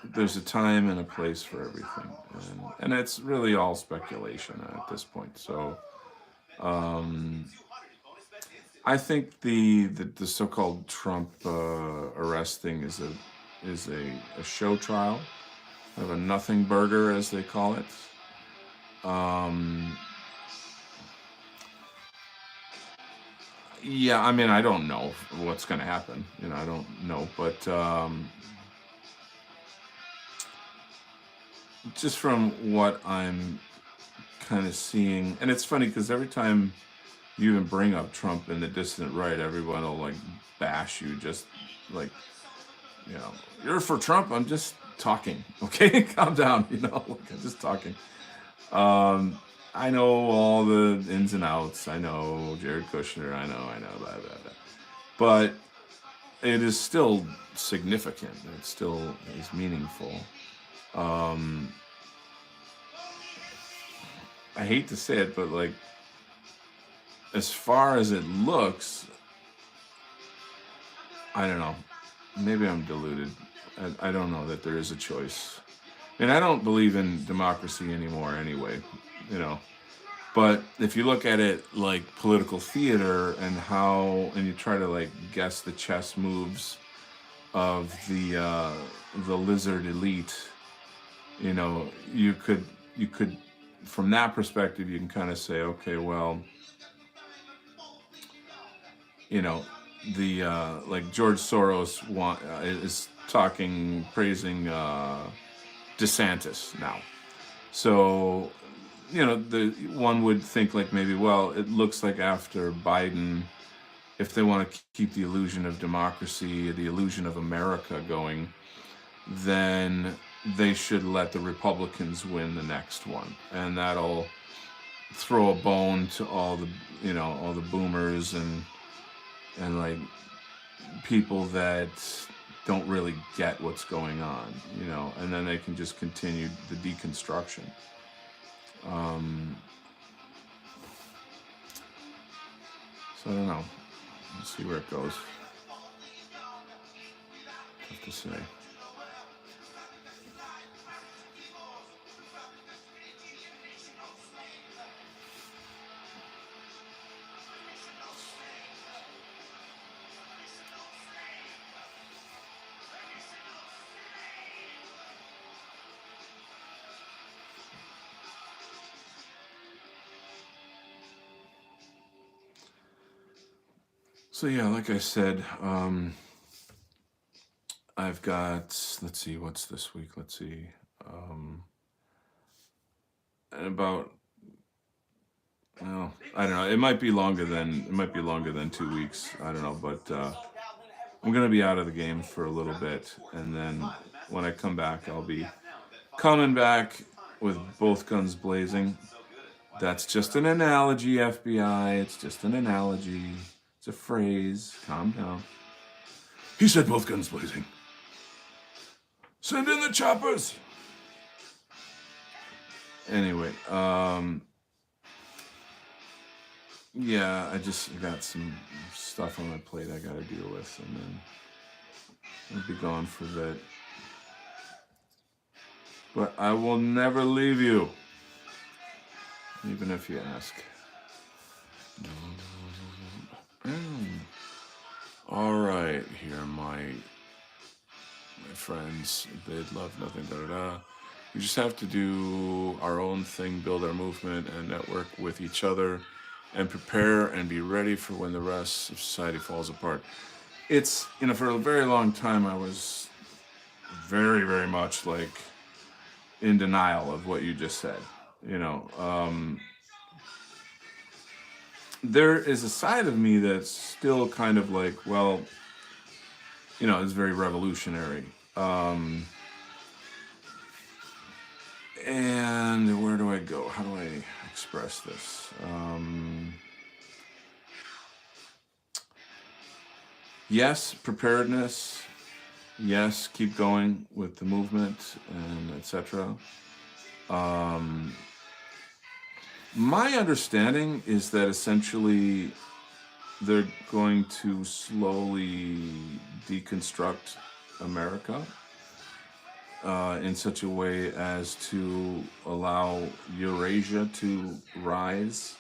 there's a time and a place for everything, and it's really all speculation at this point. So I think the so-called Trump arrest thing is a show trial, of a nothing burger, as they call it. Yeah, I mean, I don't know what's going to happen. I don't know, but just from what I'm kind of seeing, and it's funny because every time you even bring up Trump and the dissident right, everyone will like bash you, just like, you're for Trump. I'm just talking, okay? Calm down, like, I'm just talking. I know all the ins and outs. I know Jared Kushner. I know, blah, blah, blah. But it is still significant. It still is meaningful. I hate to say it, but like, as far as it looks, I don't know. Maybe I'm deluded. I don't know that there is a choice. And I don't believe in democracy anymore anyway, you know. But if you look at it like political theater and and you try to like guess the chess moves of the lizard elite, you know, you could from that perspective you can kind of say, okay, well, you know, the like George Soros is talking praising DeSantis now. So, you know, the one would think like maybe, well, it looks like after Biden, if they want to keep the illusion of democracy, the illusion of America going, then they should let the Republicans win the next one, and that'll throw a bone to all the, you know, all the boomers and like people that don't really get what's going on, you know, and then they can just continue the deconstruction. So I don't know. Let's see where it goes. Tough to say. So yeah, like I said, I've got, let's see, what's this week? Let's see. About, well, I don't know. It might be longer than 2 weeks. I don't know, but I'm gonna be out of the game for a little bit, and then when I come back, I'll be coming back with both guns blazing. That's just an analogy, FBI. It's just an analogy. It's a phrase. Calm down. He said both guns blazing. Send in the choppers. Anyway, yeah, I just got some stuff on my plate I gotta deal with, and then I'll be gone for a bit. But I will never leave you, even if you ask. All right, here are my friends. They'd love nothing. Da da da. We just have to do our own thing, build our movement, and network with each other, and prepare and be ready for when the rest of society falls apart. It's, you know, for a very long time I was very, very much like in denial of what you just said. You know, there is a side of me that's still kind of like, well, you know, it's very revolutionary. And where do I go? How do I express this? Yes, preparedness. Yes, keep going with the movement and etc. My understanding is that essentially they're going to slowly deconstruct America in such a way as to allow Eurasia to rise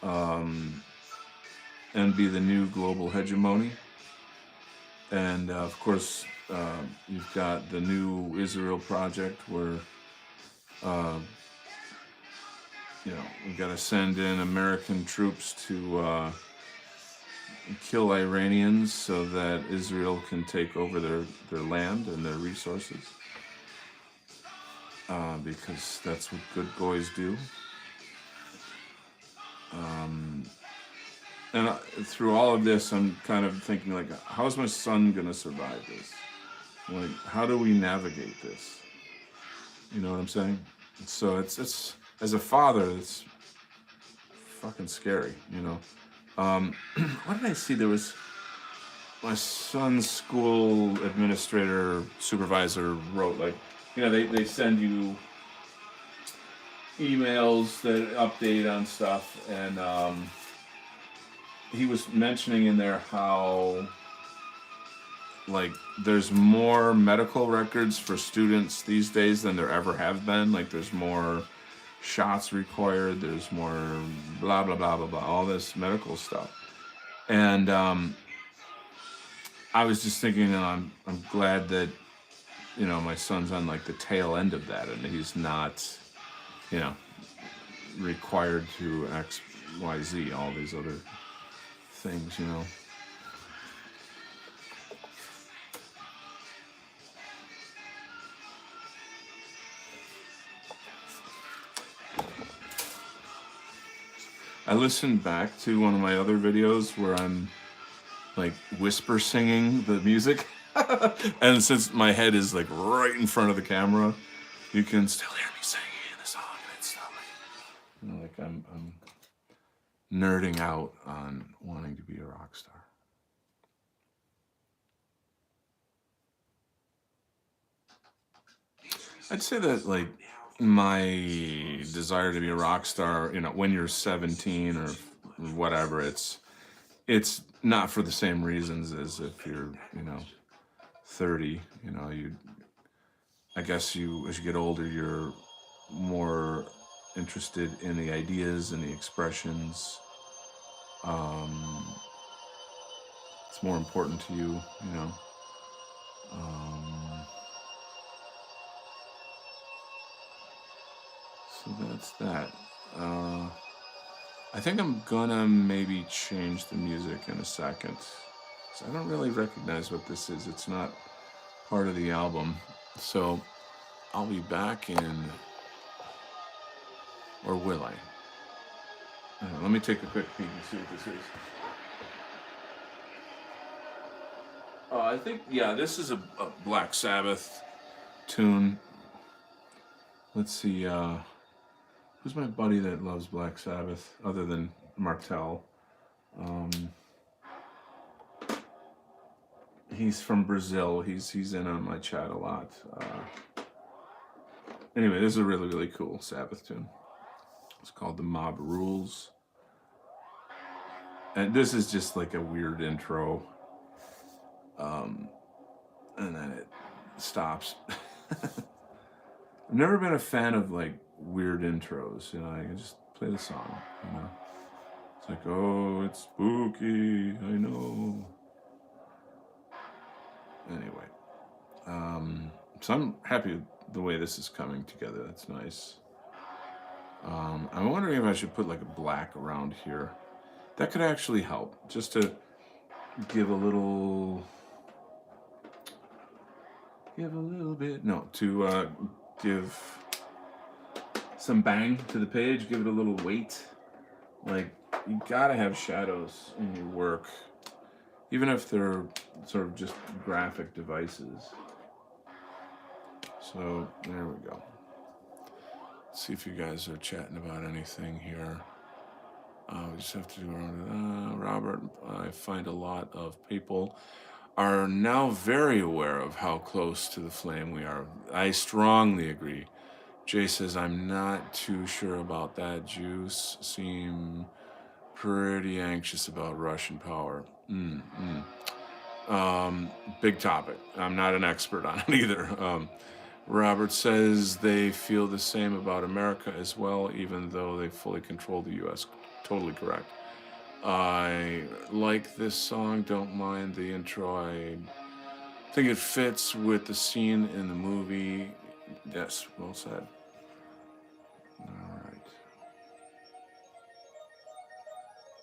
and be the new global hegemony. And of course, you've got the new Israel project where, you know, we've got to send in American troops to kill Iranians so that Israel can take over their land and their resources. Because that's what good boys do. And through all of this, I'm kind of thinking, like, how's my son going to survive this? Like, how do we navigate this? You know what I'm saying? So it's as a father, it's fucking scary, you know. What did I see? There was my son's school administrator, supervisor wrote, like, you know, they send you emails that update on stuff, and he was mentioning in there how like there's more medical records for students these days than there ever have been. Like there's more shots required, there's more blah blah blah blah blah, all this medical stuff. And I was just thinking, I'm glad that my son's on like the tail end of that, and he's not, you know, required to X, Y, Z, all these other things. I listened back to one of my other videos where I'm like whisper singing the music. And since my head is like right in front of the camera, you can still hear me singing the song, and it's not like I'm nerding out on wanting to be a rock star. I'd say that like my desire to be a rock star, when you're 17 or whatever, it's not for the same reasons as if you're, 30. I guess as you get older, you're more interested in the ideas and the expressions. It's more important to you. So that's that. I think I'm gonna maybe change the music in a second. So I don't really recognize what this is. It's not part of the album. So I'll be back in, or will I? Let me take a quick peek and see what this is. I think, yeah, this is a Black Sabbath tune. Let's see, who's my buddy that loves Black Sabbath other than Martel? He's from Brazil. He's in on my chat a lot. Anyway, this is a really, really cool Sabbath tune. It's called The Mob Rules. And this is just like a weird intro. And then it stops. I've never been a fan of like weird intros. I can just play the song. It's like, oh, it's spooky. I know. Anyway, so I'm happy with the way this is coming together. That's nice. I'm wondering if I should put like a black around here. That could actually help, just to give a little bit. No, to give some bang to the page. Give it a little weight. Like, you gotta have shadows in your work, even if they're sort of just graphic devices. So there we go. Let's see if you guys are chatting about anything here. We just have to do Robert. I find a lot of people are now very aware of how close to the flame we are. I strongly agree. Jay says, I'm not too sure about that. Jews seem pretty anxious about Russian power. Big topic. I'm not an expert on it either. Robert says they feel the same about America as well, even though they fully control the U.S. Totally correct. I like this song, don't mind the intro. I think it fits with the scene in the movie. Yes, well said. All right.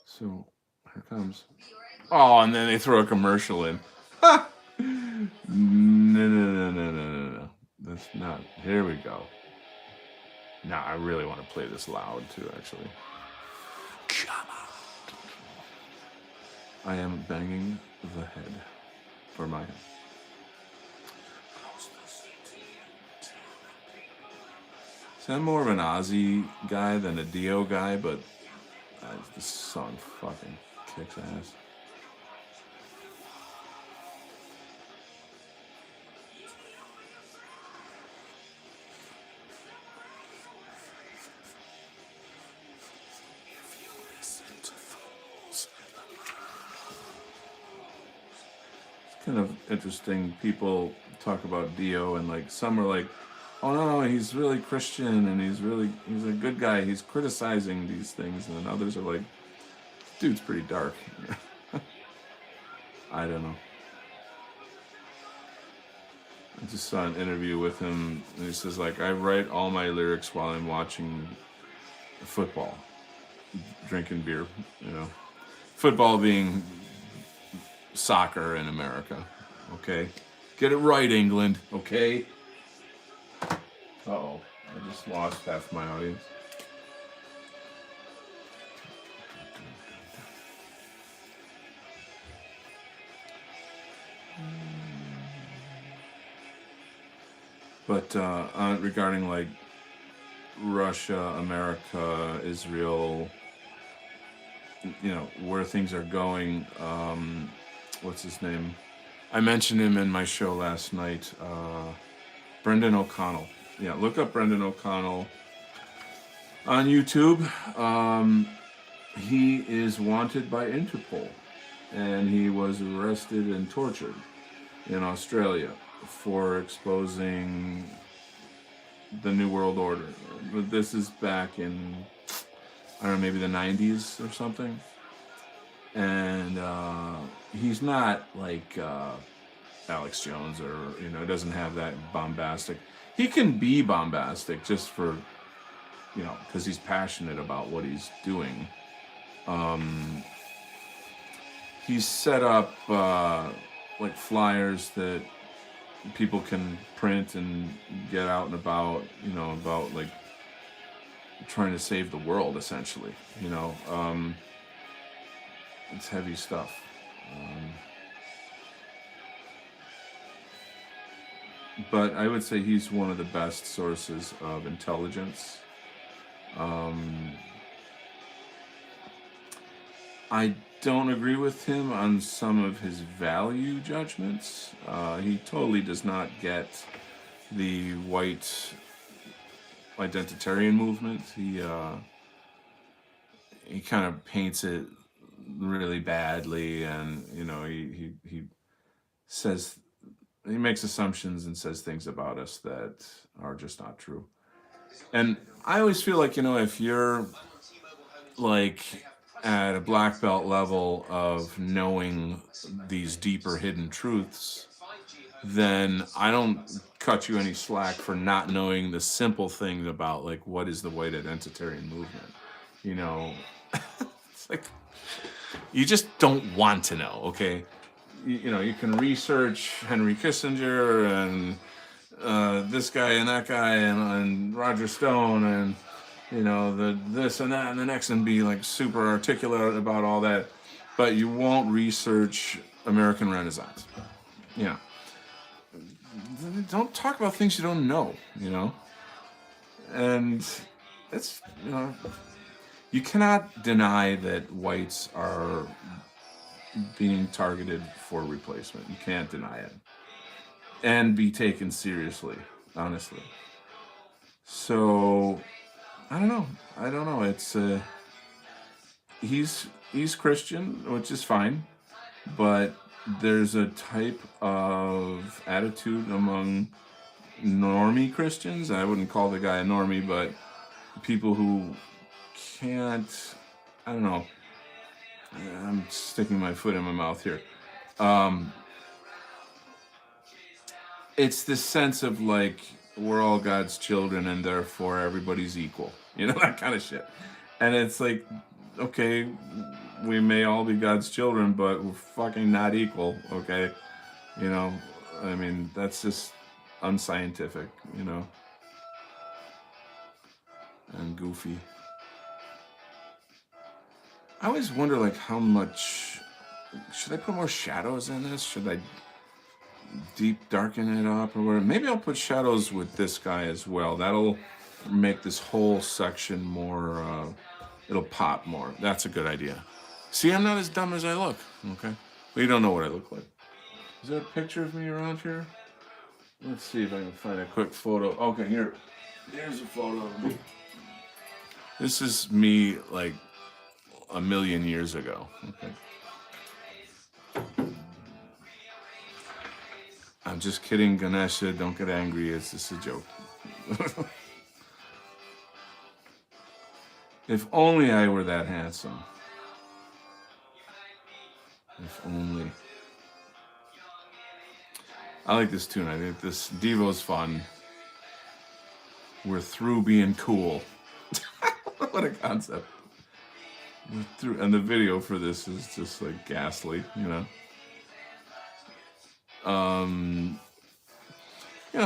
So, here comes. Oh, and then they throw a commercial in. Ha! No. That's not. Here we go. Now, I really want to play this loud, too, actually. Come on. I am banging the head for my head. So I'm more of an Ozzy guy than a Dio guy, but this song fucking kicks ass. kind of interesting. People talk about Dio, and like some are like, oh no, he's really Christian and he's a good guy. He's criticizing these things, and then others are like, dude's pretty dark. I don't know. I just saw an interview with him, and he says like, I write all my lyrics while I'm watching football, drinking beer. Football being soccer in America. Okay, get it right, England. Okay. Uh-oh, I just lost half my audience. But regarding like Russia, America, Israel, where things are going, what's his name? I mentioned him in my show last night, Brendan O'Connell. Yeah, look up Brendan O'Connell on YouTube. He is wanted by Interpol, and he was arrested and tortured in Australia for exposing the New World Order. But this is back in, I don't know, maybe the 90s or something. And he's not like Alex Jones, or doesn't have that bombastic. He can be bombastic just for because he's passionate about what he's doing. He's set up like flyers that people can print and get out and about about like trying to save the world, essentially. It's heavy stuff. But I would say he's one of the best sources of intelligence. I don't agree with him on some of his value judgments. He totally does not get the white identitarian movement. He kind of paints it really badly, and he says, he makes assumptions and says things about us that are just not true. And I always feel like, if you're like at a black belt level of knowing these deeper hidden truths, then I don't cut you any slack for not knowing the simple thing about like what is the white identitarian movement. It's like you just don't want to know, okay? You can research Henry Kissinger and this guy and that guy and Roger Stone and the this and that and the next, and be like super articulate about all that, but you won't research American Renaissance. Don't talk about things you don't know. And it's you cannot deny that whites are being targeted for replacement. You can't deny it and be taken seriously, honestly. So I don't know. It's he's Christian, which is fine, but there's a type of attitude among normie Christians. I wouldn't call the guy a normie, but people who can't, I don't know. I'm sticking my foot in my mouth here. It's this sense of like, we're all God's children and therefore everybody's equal. That kind of shit. And it's like, okay, we may all be God's children, but we're fucking not equal, okay? I mean, that's just unscientific, and goofy. I always wonder, like, how much... Should I put more shadows in this? Should I deep darken it up or whatever? Maybe I'll put shadows with this guy as well. That'll make this whole section more... it'll pop more. That's a good idea. See, I'm not as dumb as I look, okay? Well, you don't know what I look like. Is there a picture of me around here? Let's see if I can find a quick photo. Okay, here's a photo of me. This is me, like, 1,000,000 years ago, okay? I'm just kidding, Ganesha. Don't get angry. It's just a joke. If only I were that handsome. If only. I like this tune. I think this Devo's fun. We're through being cool. What a concept. We're through, and the video for this is just like ghastly, you know.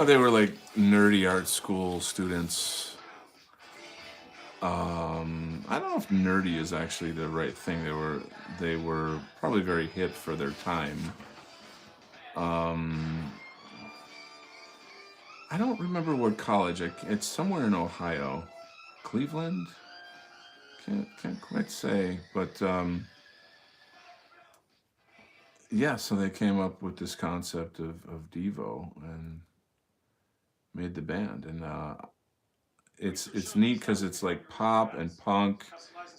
They were like nerdy art school students. I don't know if nerdy is actually the right thing. They were probably very hip for their time. I don't remember what college. It's somewhere in Ohio, Cleveland. Can't quite say, but yeah. So they came up with this concept of Devo and made the band, and it's neat because it's like pop and punk,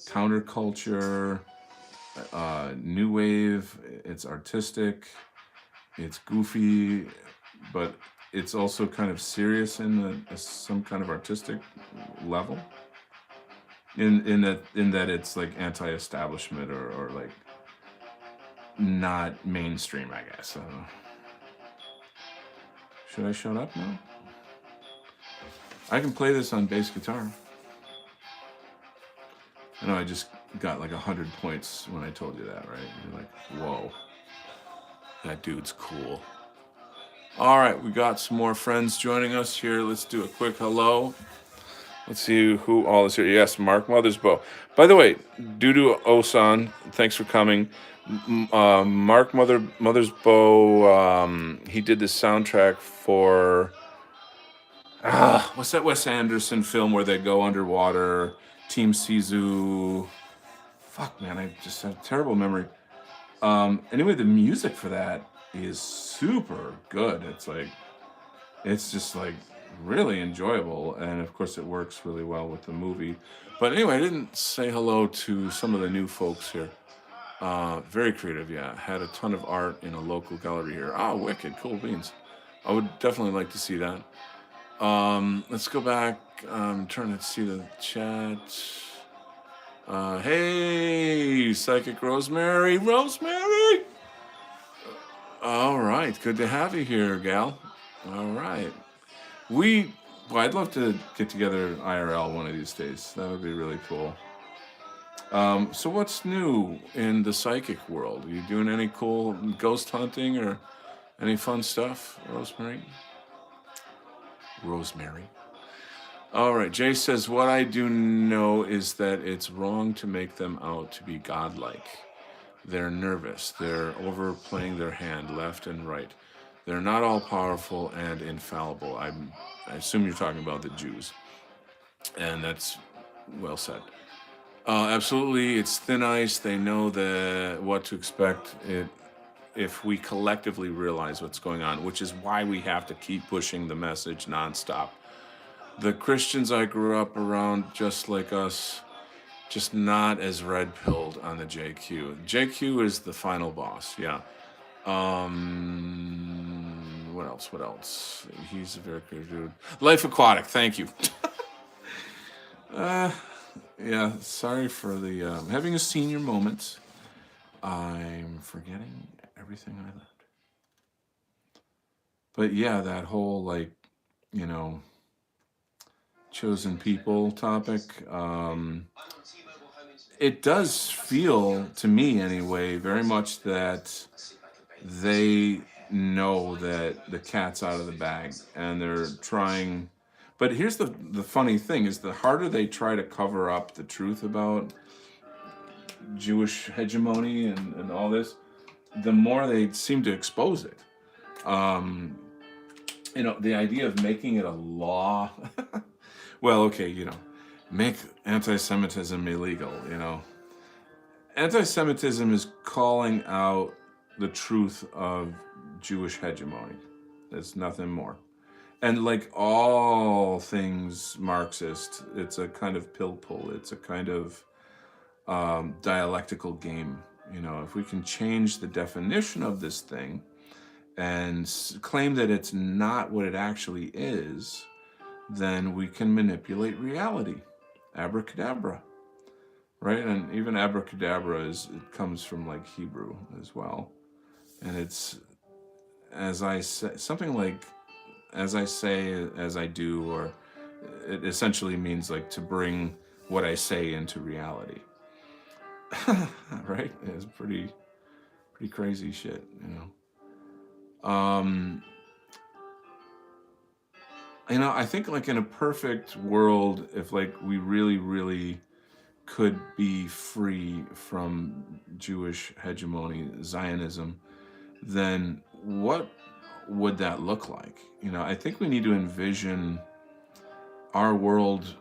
counterculture, new wave. It's artistic, it's goofy, but it's also kind of serious in some kind of artistic level. In that it's like anti-establishment or like not mainstream, I guess. I don't know. Should I shut up now? I can play this on bass guitar. I know I just got like 100 points when I told you that, right? You're like, whoa, that dude's cool. All right, we got some more friends joining us here. Let's do a quick hello. Let's see who all is here. Yes, Mark Mothersbaugh. By the way, Dudu Osan, thanks for coming. Mark Mothersbaugh, he did the soundtrack for what's that Wes Anderson film where they go underwater? Team Sisu. Fuck, man, I just have terrible memory. Anyway, the music for that is super good. It's just like really enjoyable, and of course it works really well with the movie. But anyway, I didn't say hello to some of the new folks here. Very creative, yeah. Had a ton of art in a local gallery here. Oh, wicked, cool beans. I would definitely like to see that. Let's go back. I'm trying to see the chat. Hey, Psychic Rosemary. Rosemary! All right, good to have you here, gal. All right. Well, I'd love to get together IRL one of these days. That would be really cool. So what's new in the psychic world? Are you doing any cool ghost hunting or any fun stuff, Rosemary? Rosemary. All right, Jay says, what I do know is that it's wrong to make them out to be godlike. They're nervous. They're overplaying their hand left and right. They're not all powerful and infallible. I assume you're talking about the Jews. And that's well said. Absolutely, it's thin ice. They know what to expect if we collectively realize what's going on, which is why we have to keep pushing the message nonstop. The Christians I grew up around, just like us, just not as red-pilled on the JQ. JQ is the final boss, yeah. What else? He's a very good dude. Life Aquatic, thank you. Yeah, sorry for the having a senior moment. I'm forgetting everything I learned. But yeah, that whole chosen people topic. It does feel to me anyway very much that they know that the cat's out of the bag and they're trying. But here's the funny thing is the harder they try to cover up the truth about Jewish hegemony and all this, the more they seem to expose it. The idea of making it a law. Well, okay, make anti-Semitism illegal, Anti-Semitism is calling out the truth of Jewish hegemony. There's nothing more. And like all things Marxist, it's a kind of pill pull. It's a kind of dialectical game. If we can change the definition of this thing and claim that it's not what it actually is, then we can manipulate reality. Abracadabra, right? And even abracadabra it comes from like Hebrew as well. And it's, as I say, something like, as I say, as I do, or it essentially means like to bring what I say into reality. Right? It's pretty crazy shit, you know. I think like in a perfect world, if like we really, really could be free from Jewish hegemony, Zionism, then what would that look like? I think we need to envision our world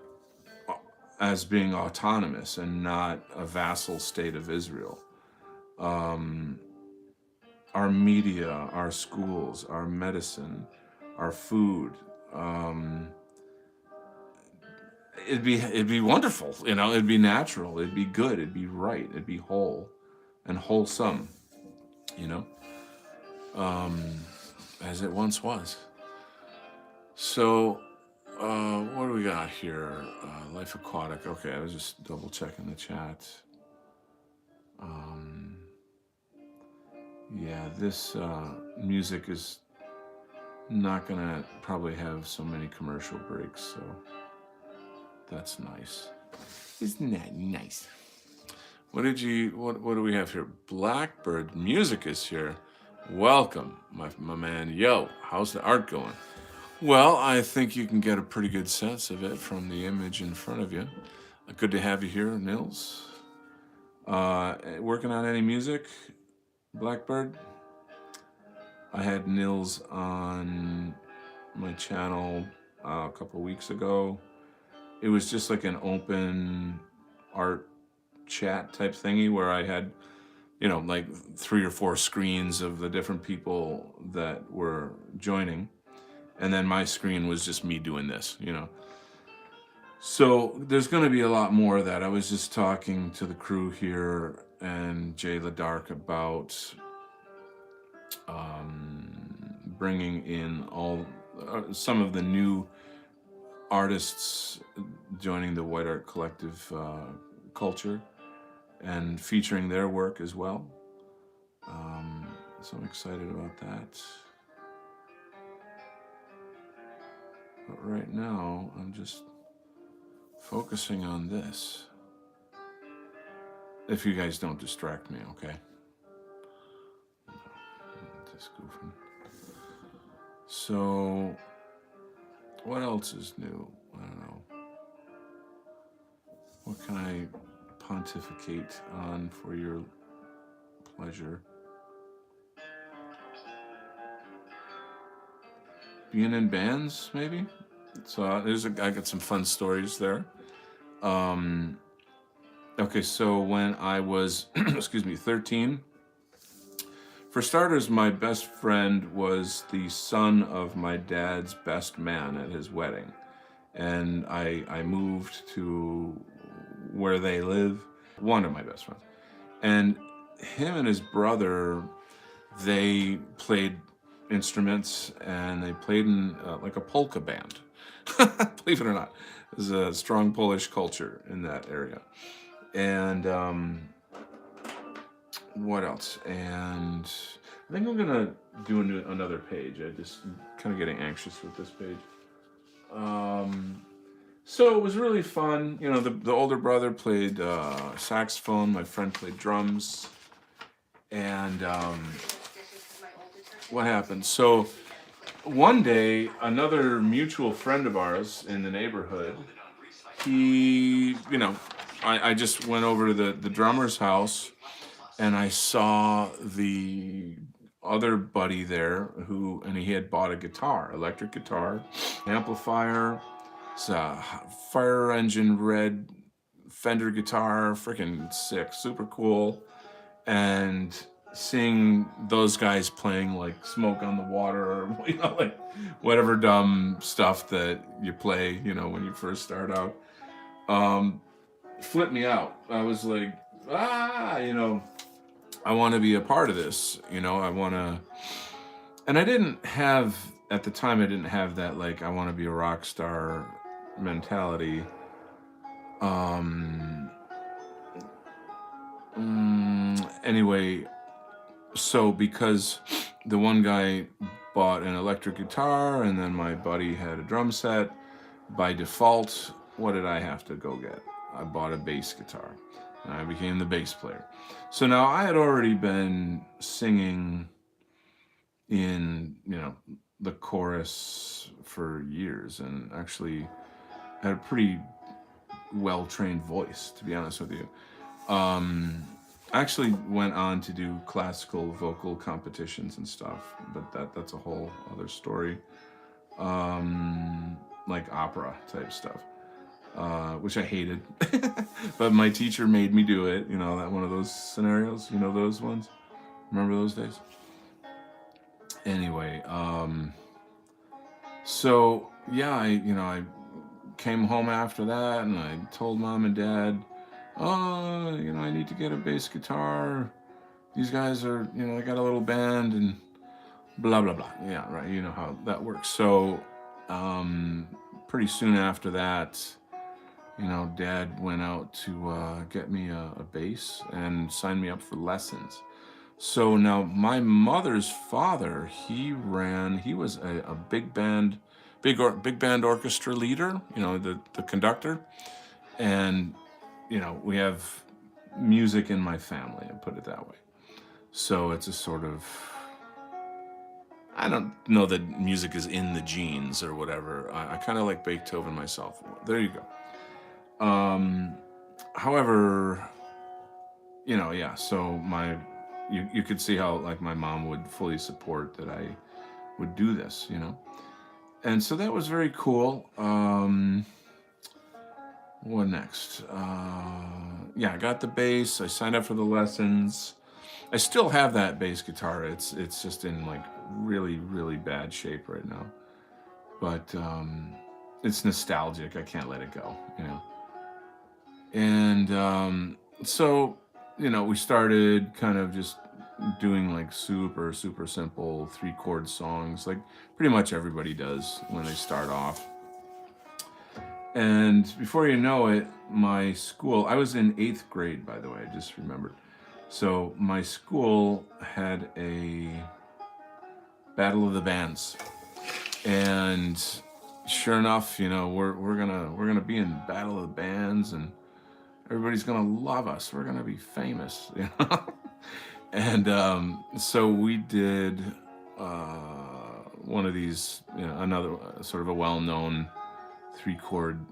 as being autonomous and not a vassal state of Israel. Our media, our schools, our medicine, our food. It'd be wonderful, it'd be natural, it'd be good, it'd be right, it'd be whole and wholesome, you know, as it once was. So, what do we got here? Life Aquatic. Okay, I was just double checking the chat. Yeah, this music is not gonna probably have so many commercial breaks, so that's nice. Isn't that nice? What do we have here? Blackbird Music is here. Welcome, my man. Yo, how's the art going? Well, I think you can get a pretty good sense of it from the image in front of you. Good to have you here, Nils. Working on any music, Blackbird? I had Nils on my channel a couple weeks ago. It was just like an open art chat type thingy where I had, like 3 or 4 screens of the different people that were joining. And then my screen was just me doing this, So there's going to be a lot more of that. I was just talking to the crew here and Jay Ladark about bringing in some of the new artists joining the White Art Collective culture and featuring their work as well. So I'm excited about that. But right now, I'm just focusing on this. If you guys don't distract me, okay? Just goofing. So, what else is new? I don't know. What can I pontificate on for your pleasure? Being in bands, maybe? So I got some fun stories there. Okay, so when I was, 13, for starters, my best friend was the son of my dad's best man at his wedding. And I moved to where they live, one of my best friends. And him and his brother, they played instruments and they played in like a polka band. Believe it or not, there's a strong Polish culture in that area. And what else? And I think I'm gonna do another page. I just kind of getting anxious with this page. So it was really fun. The older brother played saxophone. My friend played drums. And what happened? So one day, another mutual friend of ours in the neighborhood, he, I just went over to the drummer's house and I saw the other buddy there and he had bought a guitar, electric guitar, amplifier, it's a fire engine red Fender guitar, freaking sick, super cool. And seeing those guys playing like Smoke on the Water or like whatever dumb stuff that you play when you first start out, flipped me out. I was like, I want to be a part of this. I want to And I didn't have, at the time, I didn't have that, like, I want to be a rock star mentality. Um, anyway, so because the one guy bought an electric guitar and then my buddy had a drum set, by default, what did I have to go get? I bought a bass guitar and I became the bass player. So now I had already been singing in, the chorus for years and actually had a pretty well trained voice, to be honest with you. I actually went on to do classical vocal competitions and stuff, but that's a whole other story. Like opera type stuff, which I hated, but my teacher made me do it. That one of those scenarios. Those ones. Remember those days? Anyway, so yeah, I came home after that and I told mom and dad, oh, I need to get a bass guitar. These guys are, I got a little band and blah, blah, blah. Yeah, right. You know how that works. So, pretty soon after that, dad went out to get me a bass and signed me up for lessons. So now my mother's father, he was a big band orchestra leader, the conductor. And, we have music in my family, I put it that way. So it's a sort of, I don't know that music is in the genes or whatever. I kind of like Beethoven myself. There you go. However, yeah, so you could see how like my mom would fully support that I would do this, and so that was very cool. What next? Yeah, I got the bass. I signed up for the lessons. I still have that bass guitar. It's just in like really really bad shape right now, but it's nostalgic. I can't let it go, And so we started kind of just doing like super super simple 3-chord songs, like pretty much everybody does when they start off. And before you know it, my school, I was in 8th grade, by the way, I just remembered. So my school had a Battle of the Bands. And sure enough, we're gonna be in Battle of the Bands and everybody's gonna love us. We're gonna be famous, And so we did one of these, another sort of a well-known 3-chord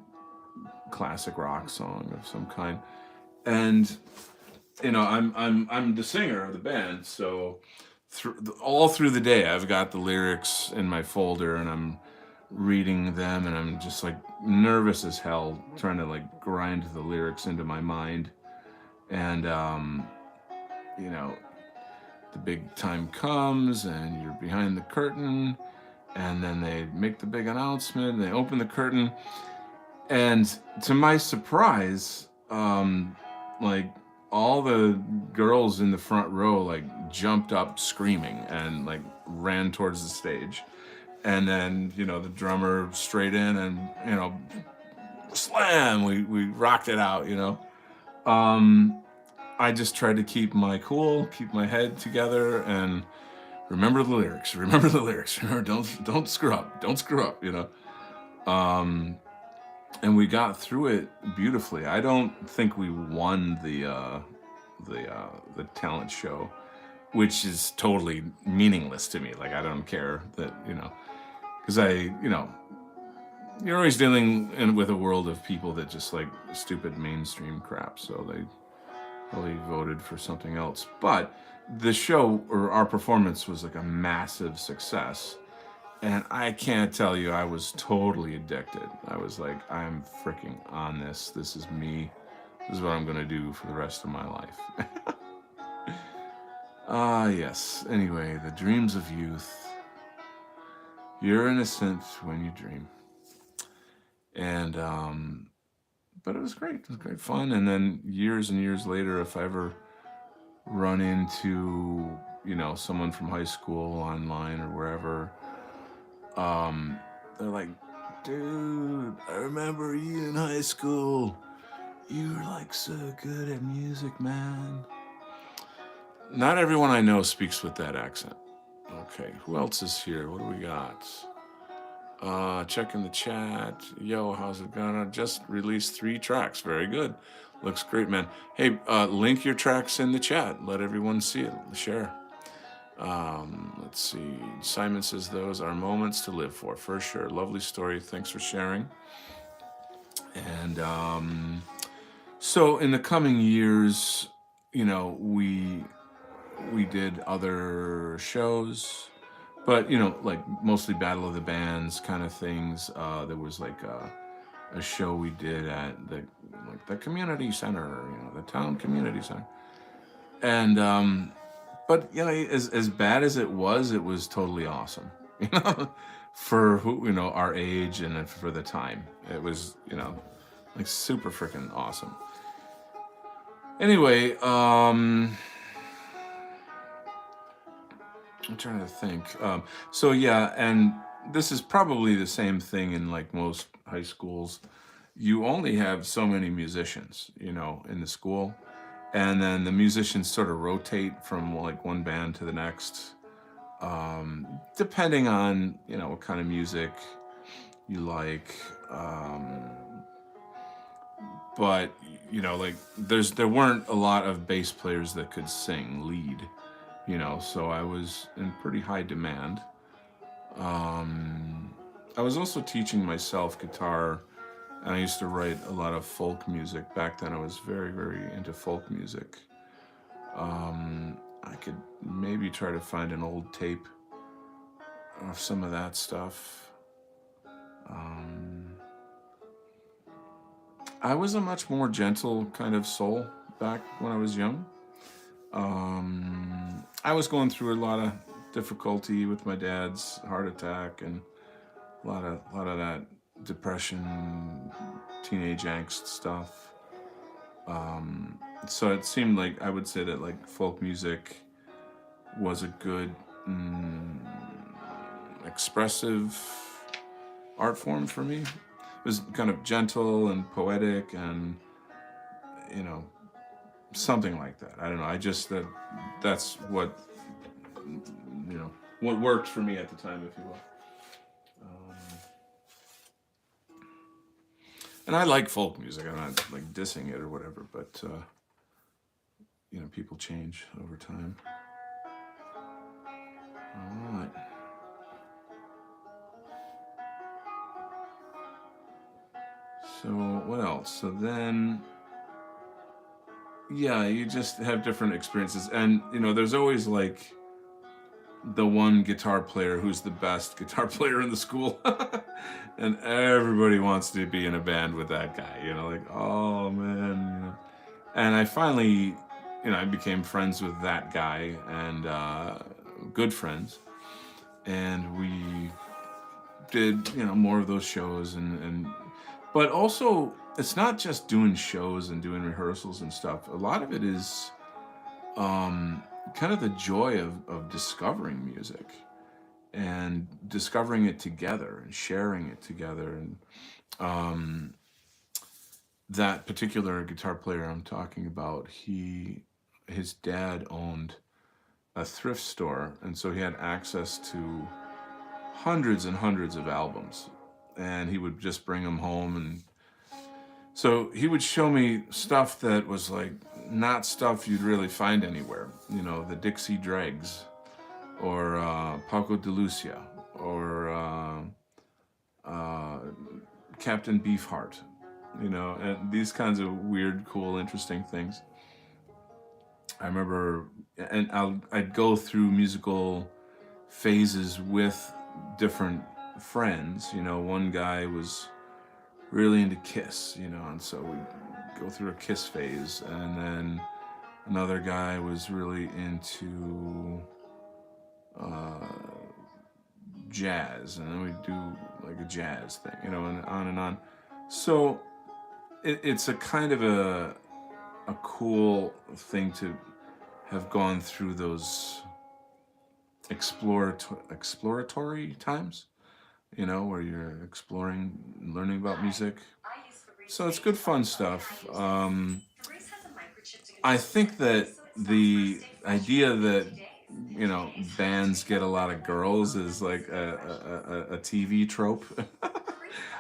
classic rock song of some kind, and I'm the singer of the band, so all through the day I've got the lyrics in my folder and I'm reading them and I'm just like nervous as hell trying to like grind the lyrics into my mind, and the big time comes and you're behind the curtain and then they make the big announcement and they open the curtain. And to my surprise, like all the girls in the front row like jumped up screaming and like ran towards the stage. And then, the drummer straight in and, slam, we rocked it out, I just tried to keep my cool, keep my head together and remember the lyrics, remember, don't screw up, and we got through it beautifully. I don't think we won the talent show, which is totally meaningless to me. Like I don't care that because you're always dealing with a world of people that just like stupid mainstream crap. So they probably voted for something else. But the show or our performance was like a massive success. And I can't tell you, I was totally addicted. I was like, I'm freaking on this. This is me. This is what I'm going to do for the rest of my life. Yes. Anyway, the dreams of youth. You're innocent when you dream. And, but it was great. It was great fun. And then years and years later, if I ever run into someone from high school online or wherever, they're like, dude, I remember you in high school. You were like so good at music, man. Not everyone I know speaks with that accent. Okay, who else is here? What do we got? Checking the chat. Yo, how's it going? Just released 3 tracks. Very good. Looks great, man. Hey, link your tracks in the chat. Let everyone see it. Share. Let's see. Simon says those are moments to live for sure. Lovely story. Thanks for sharing. And so in the coming years, we did other shows, but like mostly Battle of the Bands kind of things. There was like a show we did at the community center, the town community center, and but as bad as it was totally awesome, for our age and for the time. It was like super freaking awesome. Anyway, I'm trying to think. So yeah, and this is probably the same thing in like most high schools. You only have so many musicians, in the school, and then the musicians sort of rotate from like one band to the next, depending on what kind of music you like. But like there weren't a lot of bass players that could sing lead. So I was in pretty high demand. I was also teaching myself guitar, and I used to write a lot of folk music. Back then I was very, very into folk music. I could maybe try to find an old tape of some of that stuff. I was a much more gentle kind of soul back when I was young. I was going through a lot of difficulty with my dad's heart attack and a lot of that depression, teenage angst stuff. So it seemed like I would say that like folk music was a good expressive art form for me. It was kind of gentle and poetic and something like that. I don't know. I just that's what what worked for me at the time, if you will. And I like folk music. I'm not like dissing it or whatever, but people change over time. All right. So what else? So then, yeah, you just have different experiences, and there's always like the one guitar player who's the best guitar player in the school, and everybody wants to be in a band with that guy. Like, oh man. And I finally, I became friends with that guy, and good friends, and we did more of those shows, and but also it's not just doing shows and doing rehearsals and stuff. A lot of it is kind of the joy of discovering music and discovering it together and sharing it together. And that particular guitar player I'm talking about, his dad owned a thrift store, and so he had access to hundreds and hundreds of albums, and he would just bring them home. And so he would show me stuff that was like not stuff you'd really find anywhere. The Dixie Dregs, or Paco de Lucia, or Captain Beefheart, and these kinds of weird, cool, interesting things. I remember, and I'd go through musical phases with different friends. One guy was really into Kiss, and so we'd go through a Kiss phase, and then another guy was really into jazz, and then we'd do like a jazz thing, and on and on. So it's a kind of a cool thing to have gone through those exploratory times, where you're exploring, learning about music. So it's good fun stuff. I think that the idea that bands get a lot of girls is like a TV trope.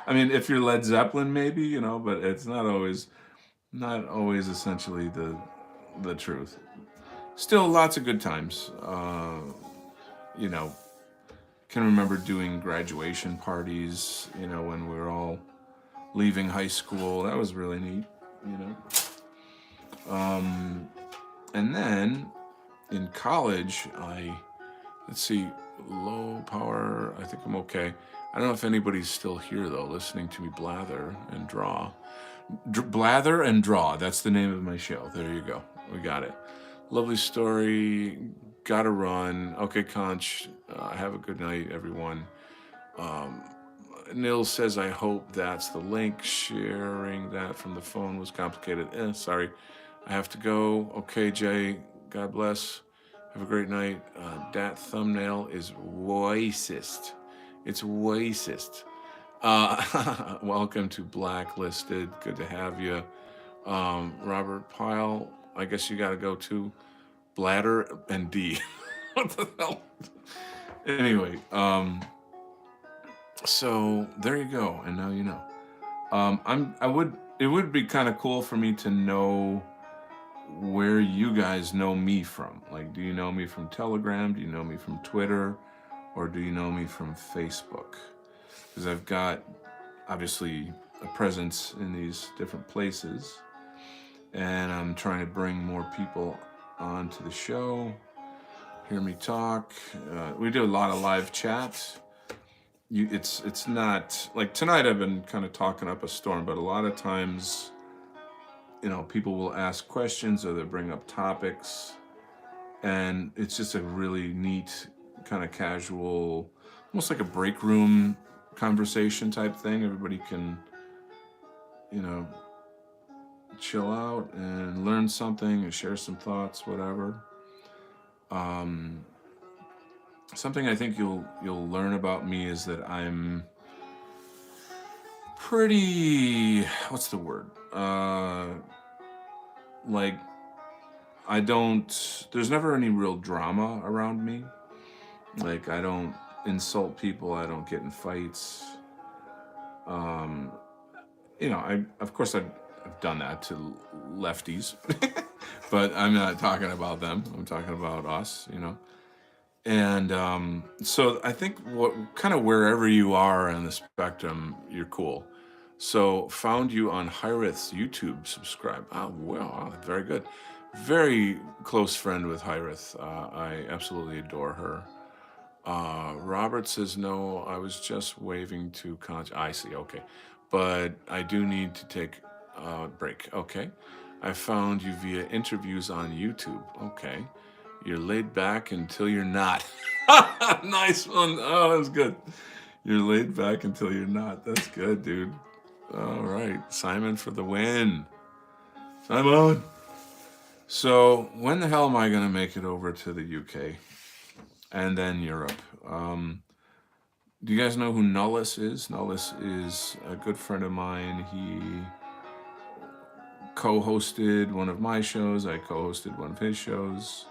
I mean, if you're Led Zeppelin, maybe but it's not always essentially the truth. Still, lots of good times. You know, can remember doing graduation parties. When we were all leaving high school. That was really neat. You know. And then in college, let's see, low power. I think I'm okay. I don't know if anybody's still here though, listening to me blather and draw. Blather and draw. That's the name of my show. There you go. We got it. Lovely story. Gotta run. Okay, Conch. Have a good night, everyone. Nils says, I hope that's the link. Sharing that from the phone was complicated. Sorry. I have to go. Okay, Jay. God bless. Have a great night. That thumbnail is racist. It's racist. Welcome to Blacklisted. Good to have you. Robert Pyle, I guess you got to go to Bladder and D. What the hell? Anyway, so there you go, and now you know. It would be kind of cool for me to know where you guys know me from. Like, do you know me from Telegram? Do you know me from Twitter? Or do you know me from Facebook? Because I've got, obviously, a presence in these different places. And I'm trying to bring more people onto the show, hear me talk. We do a lot of live chats. It's not, like tonight I've been kind of talking up a storm, but a lot of times, people will ask questions or they bring up topics. And it's just a really neat, kind of casual, almost like a break room conversation type thing. Everybody can, chill out and learn something and share some thoughts, whatever. Something I think you'll learn about me is that I'm pretty, what's the word? Like, there's never any real drama around me. Like, I don't insult people. I don't get in fights. I've done that to lefties, but I'm not talking about them. I'm talking about us, And so I think kind of wherever you are on the spectrum, you're cool. So found you on Hirith's YouTube. Subscribe. Oh, wow, very good. Very close friend with Hirith. I absolutely adore her. Robert says, no, I was just waving to I see, okay. But I do need to take a break. Okay. I found you via interviews on YouTube. Okay. You're laid back until you're not. Nice one. Oh, that was good. You're laid back until you're not. That's good, dude. All right. Simon for the win. Simon. So when the hell am I going to make it over to the UK? And then Europe. Do you guys know who Nullis is? Nullis is a good friend of mine. He co-hosted one of my shows. I co-hosted one of his shows.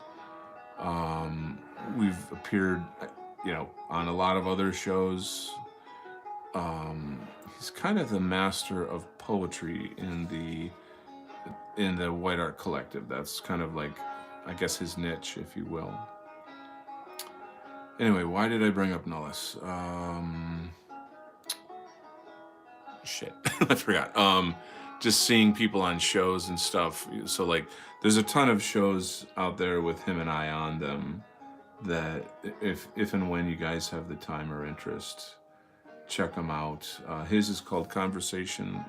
We've appeared, on a lot of other shows. He's kind of the master of poetry in the White Art Collective. That's kind of like, I guess, his niche, if you will. Anyway, why did I bring up Nullis? Shit, I forgot. Just seeing people on shows and stuff. So, like, there's a ton of shows out there with him and I on them that if and when you guys have the time or interest, check them out. His is called Conversations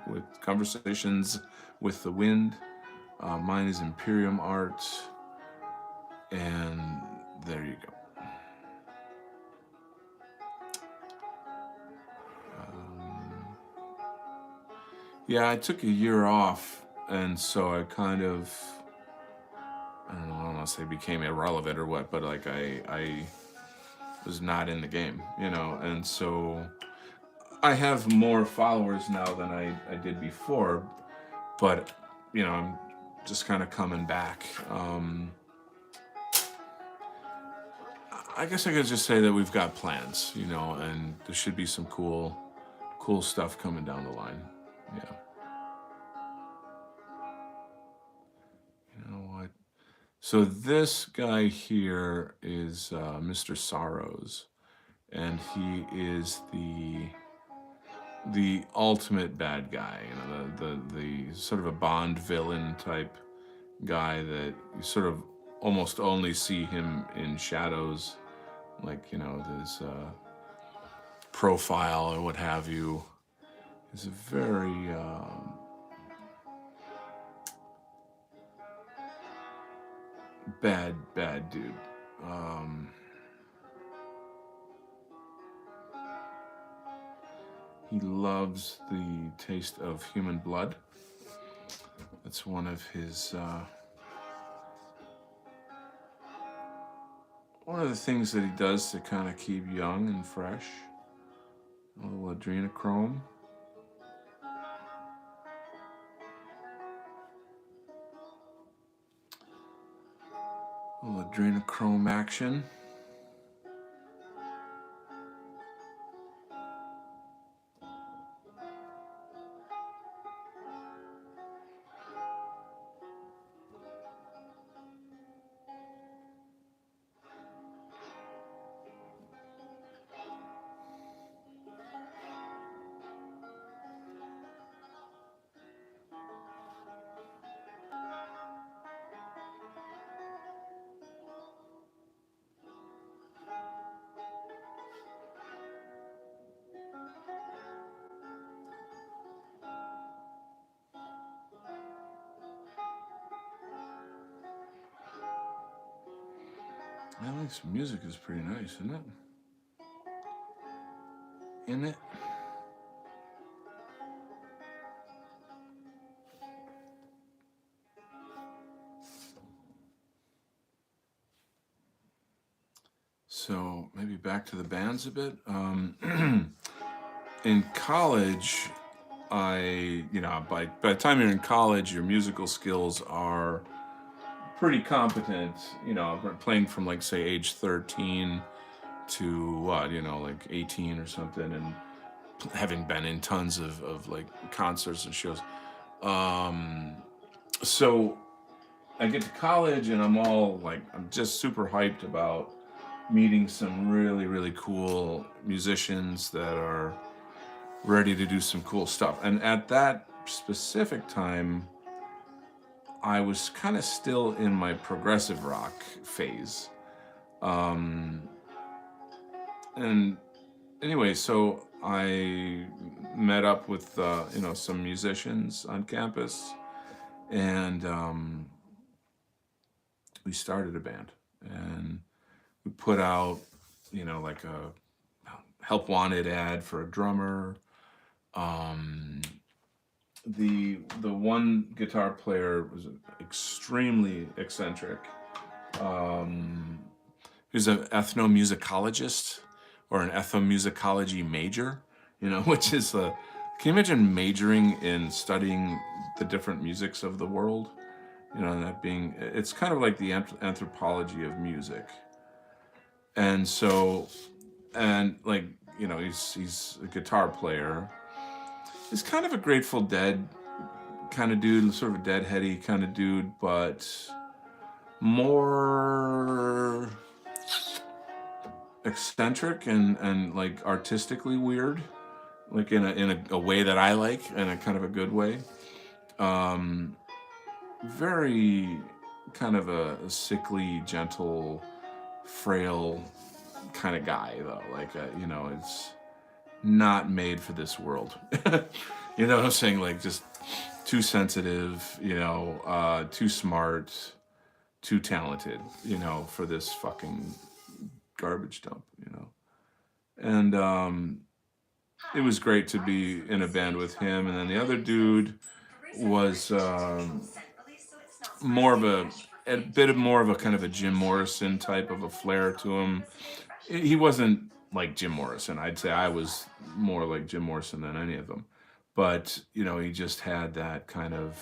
with the Wind. Mine is Imperium Art. And there you go. Yeah, I took a year off, and so I kind of, I don't want to say became irrelevant or what, but like I was not in the game, you know, and so I have more followers now than I did before, but you know, I'm just kind of coming back. I guess I could just say that we've got plans, you know, and there should be some cool stuff coming down the line. Yeah. You know what? So this guy here is Mr. Sorrows, and he is the ultimate bad guy. You know, the sort of a Bond villain type guy that you sort of almost only see him in shadows, like you know his profile or what have you. He's a very bad dude. Um, he loves the taste of human blood. That's one of the things that he does to kind of keep young and fresh. A little adrenochrome. A little adrenochrome action. I think some music is pretty nice, isn't it? Isn't it? So maybe back to the bands a bit. In college, you know, by the time you're in college, your musical skills are pretty competent. You know, playing from like say age 13 to what, you know, like 18 or something, and having been in tons of like concerts and shows. So I get to college and I'm just super hyped about meeting some really cool musicians that are ready to do some cool stuff. And at that specific time, I was kind of still in my progressive rock phase. And anyway, so I met up with you know, some musicians on campus, and we started a band, and we put out, you know, like a help wanted ad for a drummer. The one guitar player was extremely eccentric. He was an ethnomusicologist or an ethnomusicology major, you know, which is a. Can you imagine majoring in studying the different musics of the world? You know, and that being, it's kind of like the anthropology of music. And so, and like, you know, he's a guitar player. He's kind of a Grateful Dead kind of dude, sort of a deadheady kind of dude, but more eccentric and like artistically weird, like in a way that I like, in a kind of a good way. Very kind of a sickly, gentle, frail kind of guy, though. Like you know, it's not made for this world. You know what I'm saying? Like just too sensitive, you know, too smart, too talented, you know, for this fucking garbage dump, you know. And it was great to be in a band with him. And then the other dude was more of a a bit of more of a kind of a Jim Morrison type of a flair to him. He wasn't like Jim Morrison. I'd say I was more like Jim Morrison than any of them. But, he just had that kind of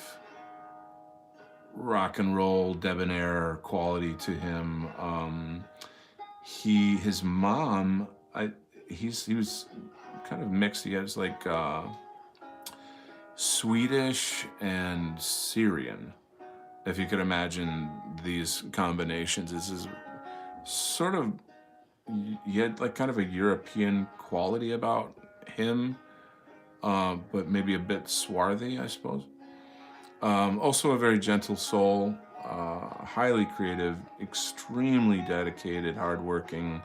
rock and roll debonair quality to him. His mom, he was kind of mixed. He has like Swedish and Syrian, if you could imagine these combinations. This is sort of, he had like kind of a European quality about him, but maybe a bit swarthy, I suppose. Also a very gentle soul, highly creative, extremely dedicated, hardworking.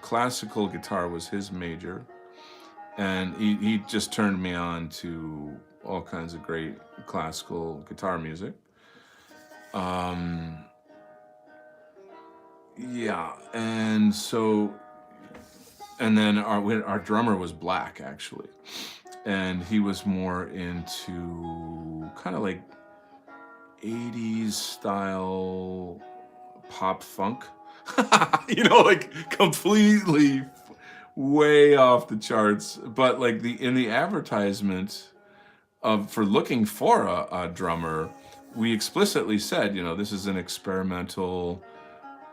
Classical guitar was his major, and he just turned me on to all kinds of great classical guitar music. Yeah, and so, and then our drummer was black, actually, and he was more into kind of like 80s style pop funk. Like completely way off the charts. But like in the advertisement for looking for a drummer, we explicitly said, this is an experimental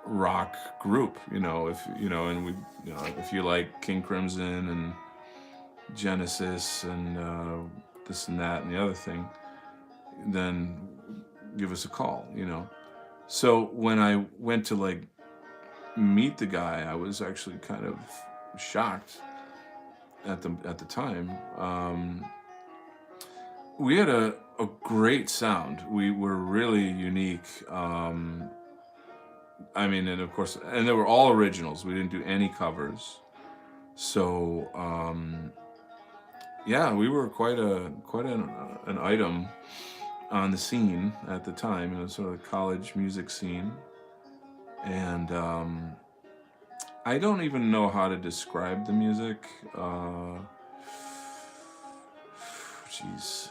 rock group. And we, if you like King Crimson and Genesis and this and that and the other thing, then give us a call. So when I went to like meet the guy, I was actually kind of shocked at the time. We had a great sound. We were really unique. And of course, and they were all originals. We didn't do any covers. So yeah, we were quite an item on the scene at the time, sort of the college music scene. And I don't even know how to describe the music. Jeez.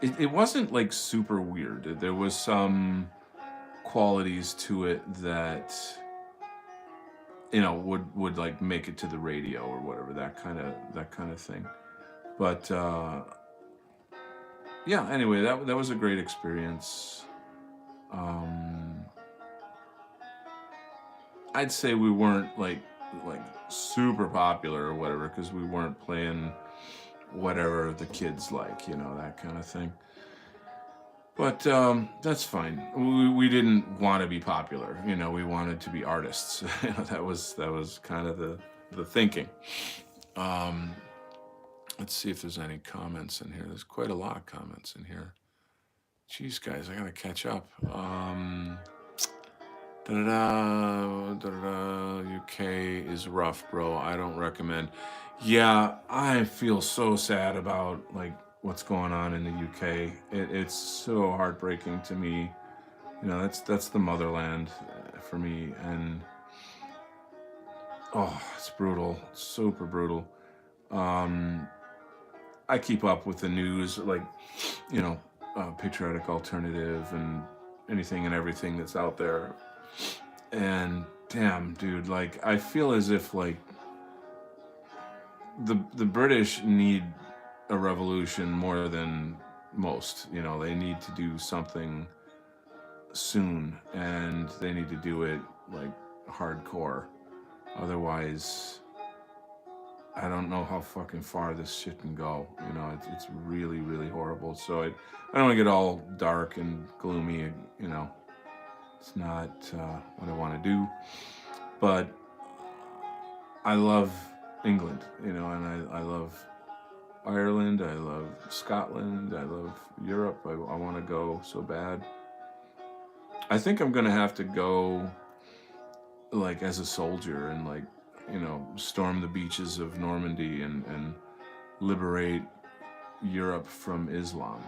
It wasn't like super weird. There was some qualities to it that would like make it to the radio or whatever, that kind of thing. But yeah, anyway, that was a great experience. I'd say we weren't like super popular or whatever, because we weren't playing whatever the kids like, that kind of thing. But that's fine. We didn't want to be popular, we wanted to be artists. That was kind of the thinking. Let's see if there's any comments in here. There's quite a lot of comments in here. Jeez, guys, I gotta catch up. UK is rough, bro. I don't recommend. Yeah, I feel so sad about like what's going on in the UK. It's so heartbreaking to me. That's the motherland for me, and it's brutal, super brutal. I keep up with the news, like Patriotic Alternative and anything and everything that's out there. And damn, dude, like I feel as if like the British need a revolution more than most. They need to do something soon, and they need to do it like hardcore. Otherwise, I don't know how fucking far this shit can go. It's really, really horrible. So I don't want to get all dark and gloomy. It's not what I want to do. But I love England, and I love Ireland. I love Scotland. I love Europe. I want to go so bad. I think I'm gonna have to go, like as a soldier, and like storm the beaches of Normandy and liberate Europe from Islam.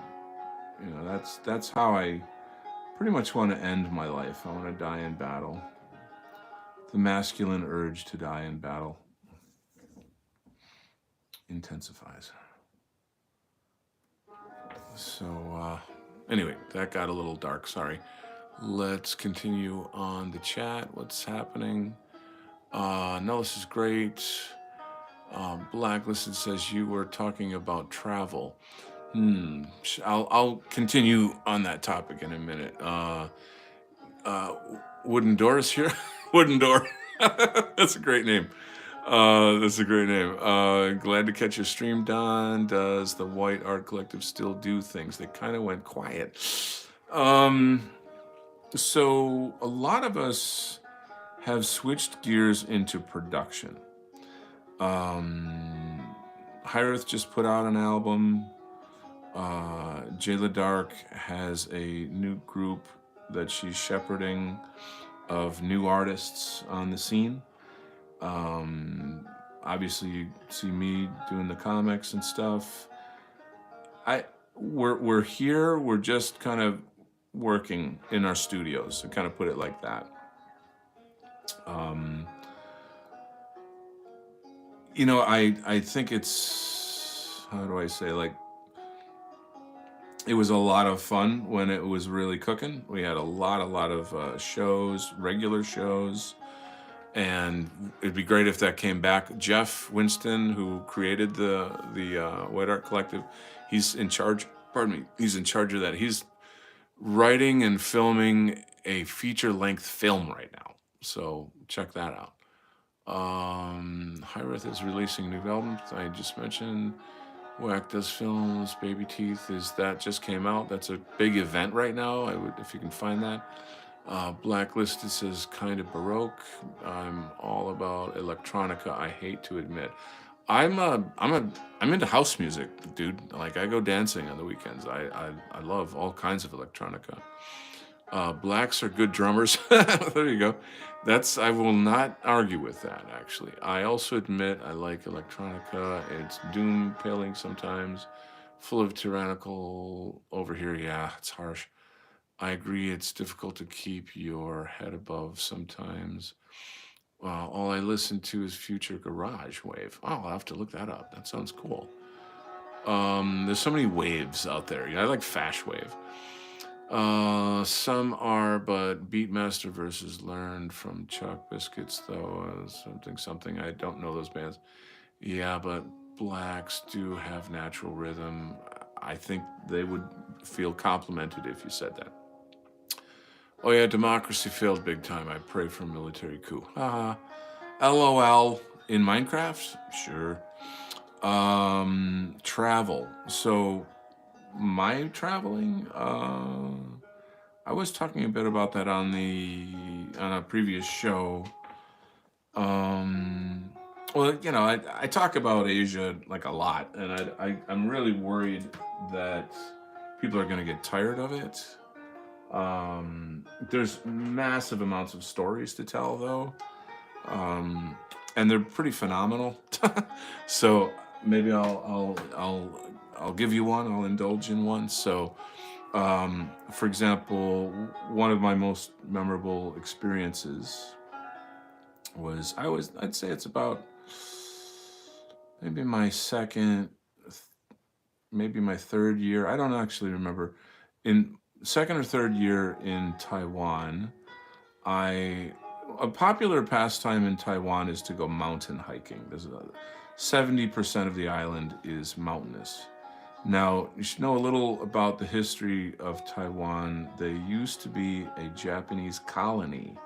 That's how I pretty much want to end my life. I want to die in battle. The masculine urge to die in battle intensifies. So, anyway, that got a little dark. Sorry. Let's continue on the chat. What's happening? No, this is great. Blacklisted says you were talking about travel. I'll continue on that topic in a minute. Wooden Doors here. Wooden Door. That's a great name. That's a great name. Glad to catch your stream, Don. Does the White Art Collective still do things? They kind of went quiet. So a lot of us have switched gears into production. Hyreth just put out an album. Jayla Dark has a new group that she's shepherding of new artists on the scene. Obviously, you see me doing the comics and stuff. We're here. We're just kind of working in our studios, to kind of put it like that. I think it's, how do I say, like, it was a lot of fun when it was really cooking. We had a lot of shows, regular shows, and it'd be great if that came back. Jeff Winston, who created the White Art Collective, he's in charge. Pardon me. He's in charge of that. He's writing and filming a feature-length film right now, so check that out. Hyreth is releasing new albums. I just mentioned. Whack does films. Baby Teeth that just came out. That's a big event right now. If you can find that. Blacklisted says kind of Baroque. I'm all about electronica. I hate to admit. I'm into house music, dude. Like, I go dancing on the weekends. I love all kinds of electronica. Blacks are good drummers. There you go. I will not argue with that, actually. I also admit I like electronica. It's doom-paling sometimes, full of tyrannical over here. Yeah, it's harsh. I agree it's difficult to keep your head above sometimes. All I listen to is Future Garage Wave. Oh, I'll have to look that up. That sounds cool. There's so many waves out there. I like Fash Wave. Some are, but Beatmaster versus Learned from Chalk Biscuits, though, something. I don't know those bands. Yeah, but blacks do have natural rhythm. I think they would feel complimented if you said that. Oh yeah, democracy failed big time. I pray for a military coup. LOL. In Minecraft? Sure. Travel. So my traveling, I was talking a bit about that on a previous show. Well, I talk about Asia like a lot, and I'm really worried that people are going to get tired of it. There's massive amounts of stories to tell, though, and they're pretty phenomenal. So maybe I'll give you one. I'll indulge in one. So, for example, one of my most memorable experiences was I'd say it's about maybe my third year. I don't actually remember. In second or third year in Taiwan, a popular pastime in Taiwan is to go mountain hiking. 70% of the island is mountainous. Now, you should know a little about the history of Taiwan. They used to be a Japanese colony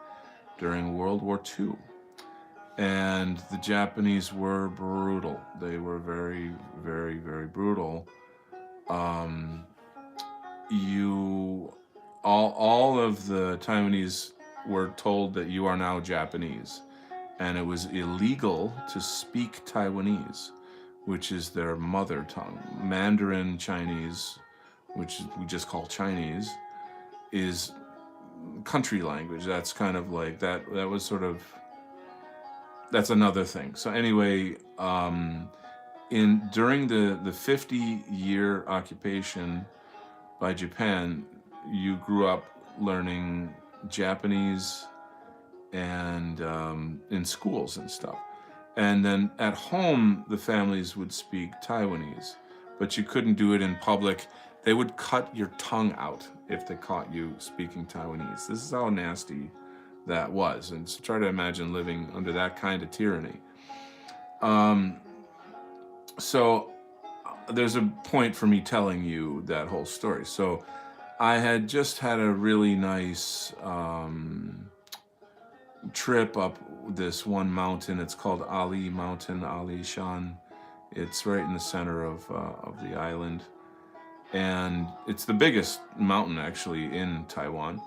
during World War II. And the Japanese were brutal. They were very, very, very brutal. All of the Taiwanese were told that you are now Japanese, and it was illegal to speak Taiwanese, which is their mother tongue. Mandarin Chinese, which we just call Chinese, is country language. That's kind of like that was sort of, that's another thing. So anyway, during the 50-year occupation by Japan, you grew up learning Japanese and in schools and stuff. And then at home, the families would speak Taiwanese, but you couldn't do it in public. they would cut your tongue out if they caught you speaking Taiwanese. This is how nasty that was. And so try to imagine living under that kind of tyranny. So there's a point for me telling you that whole story. So I had just had a really nice trip up this one mountain. It's called Ali Mountain, Ali Shan. It's right in the center of the island. And it's the biggest mountain actually in Taiwan.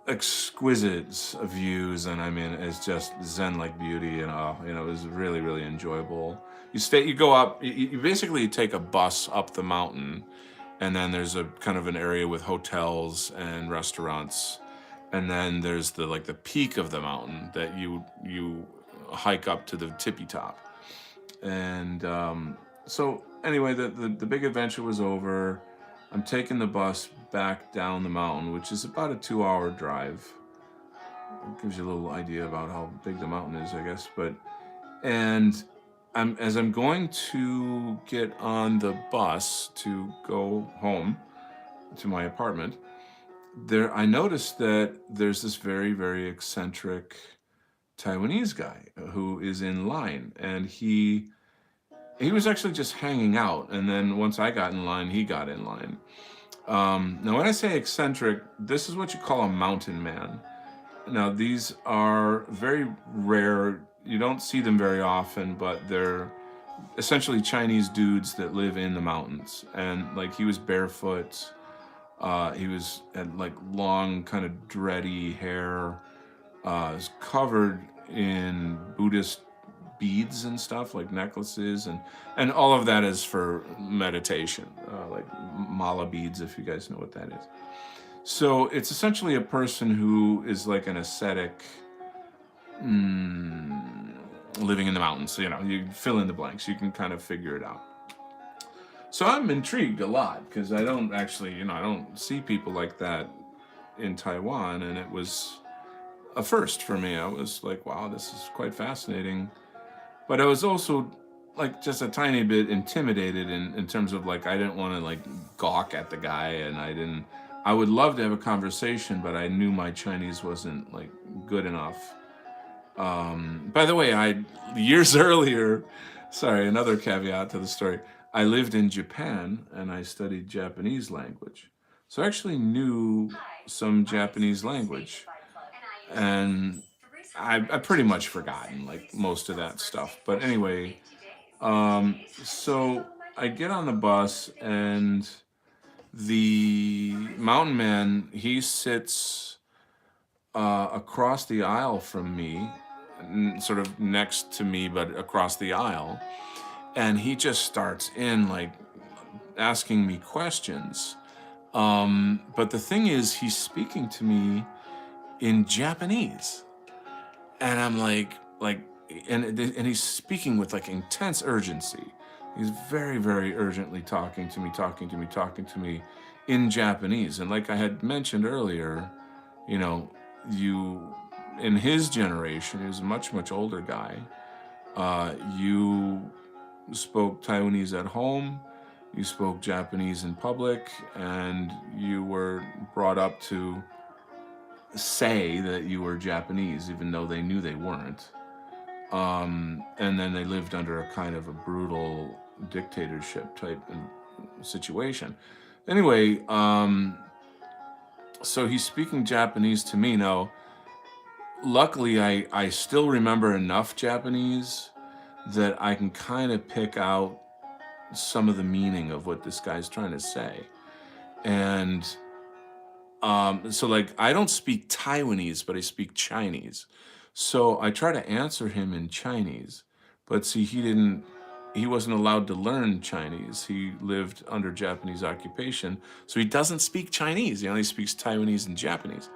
Exquisite views, and I mean, it's just zen-like beauty, and it was really, really enjoyable. You go up, you basically take a bus up the mountain, and then there's a kind of an area with hotels and restaurants, and then there's the peak of the mountain that you hike up to the tippy top. And so anyway, the big adventure was over. I'm taking the bus back down the mountain, which is about a 2-hour drive. It gives you a little idea about how big the mountain is, I guess. As I'm going to get on the bus to go home to my apartment, I noticed that there's this very, very eccentric Taiwanese guy who is in line, and he was actually just hanging out, and then once I got in line, he got in line. Now, when I say eccentric, this is what you call a mountain man. Now, these are very rare. You don't see them very often, but they're essentially Chinese dudes that live in the mountains. And he was barefoot. He had long, kind of dready hair. Was covered in Buddhist beads and stuff, like necklaces, and all of that is for meditation, like mala beads, if you guys know what that is. So it's essentially a person who is like an ascetic, living in the mountains. So, you fill in the blanks, you can kind of figure it out. So I'm intrigued a lot because I don't actually, I don't see people like that in Taiwan, and it was a first for me. I was like, wow, this is quite fascinating. But I was also just a tiny bit intimidated in terms of I didn't want to gawk at the guy, and I would love to have a conversation, but I knew my Chinese wasn't good enough. By the way, years earlier, sorry, another caveat to the story, I lived in Japan and I studied Japanese language. So I actually knew some Japanese language. And I pretty much forgotten most of that stuff. But anyway, so I get on the bus, and the mountain man, he sits across the aisle from me, sort of next to me, but across the aisle. And he just starts in asking me questions. But the thing is, he's speaking to me in Japanese. And I'm and he's speaking with intense urgency. He's very, very urgently talking to me in Japanese. And like I had mentioned earlier, in his generation, he was a much, much older guy. You spoke Taiwanese at home, you spoke Japanese in public, and you were brought up to say that you were Japanese, even though they knew they weren't. And then they lived under a kind of a brutal dictatorship type situation. Anyway, so he's speaking Japanese to me. Now, luckily, I still remember enough Japanese that I can kind of pick out some of the meaning of what this guy's trying to say. And so I don't speak Taiwanese, but I speak Chinese. So I try to answer him in Chinese, but see, he wasn't allowed to learn Chinese. He lived under Japanese occupation, so he doesn't speak Chinese. He only speaks Taiwanese and Japanese.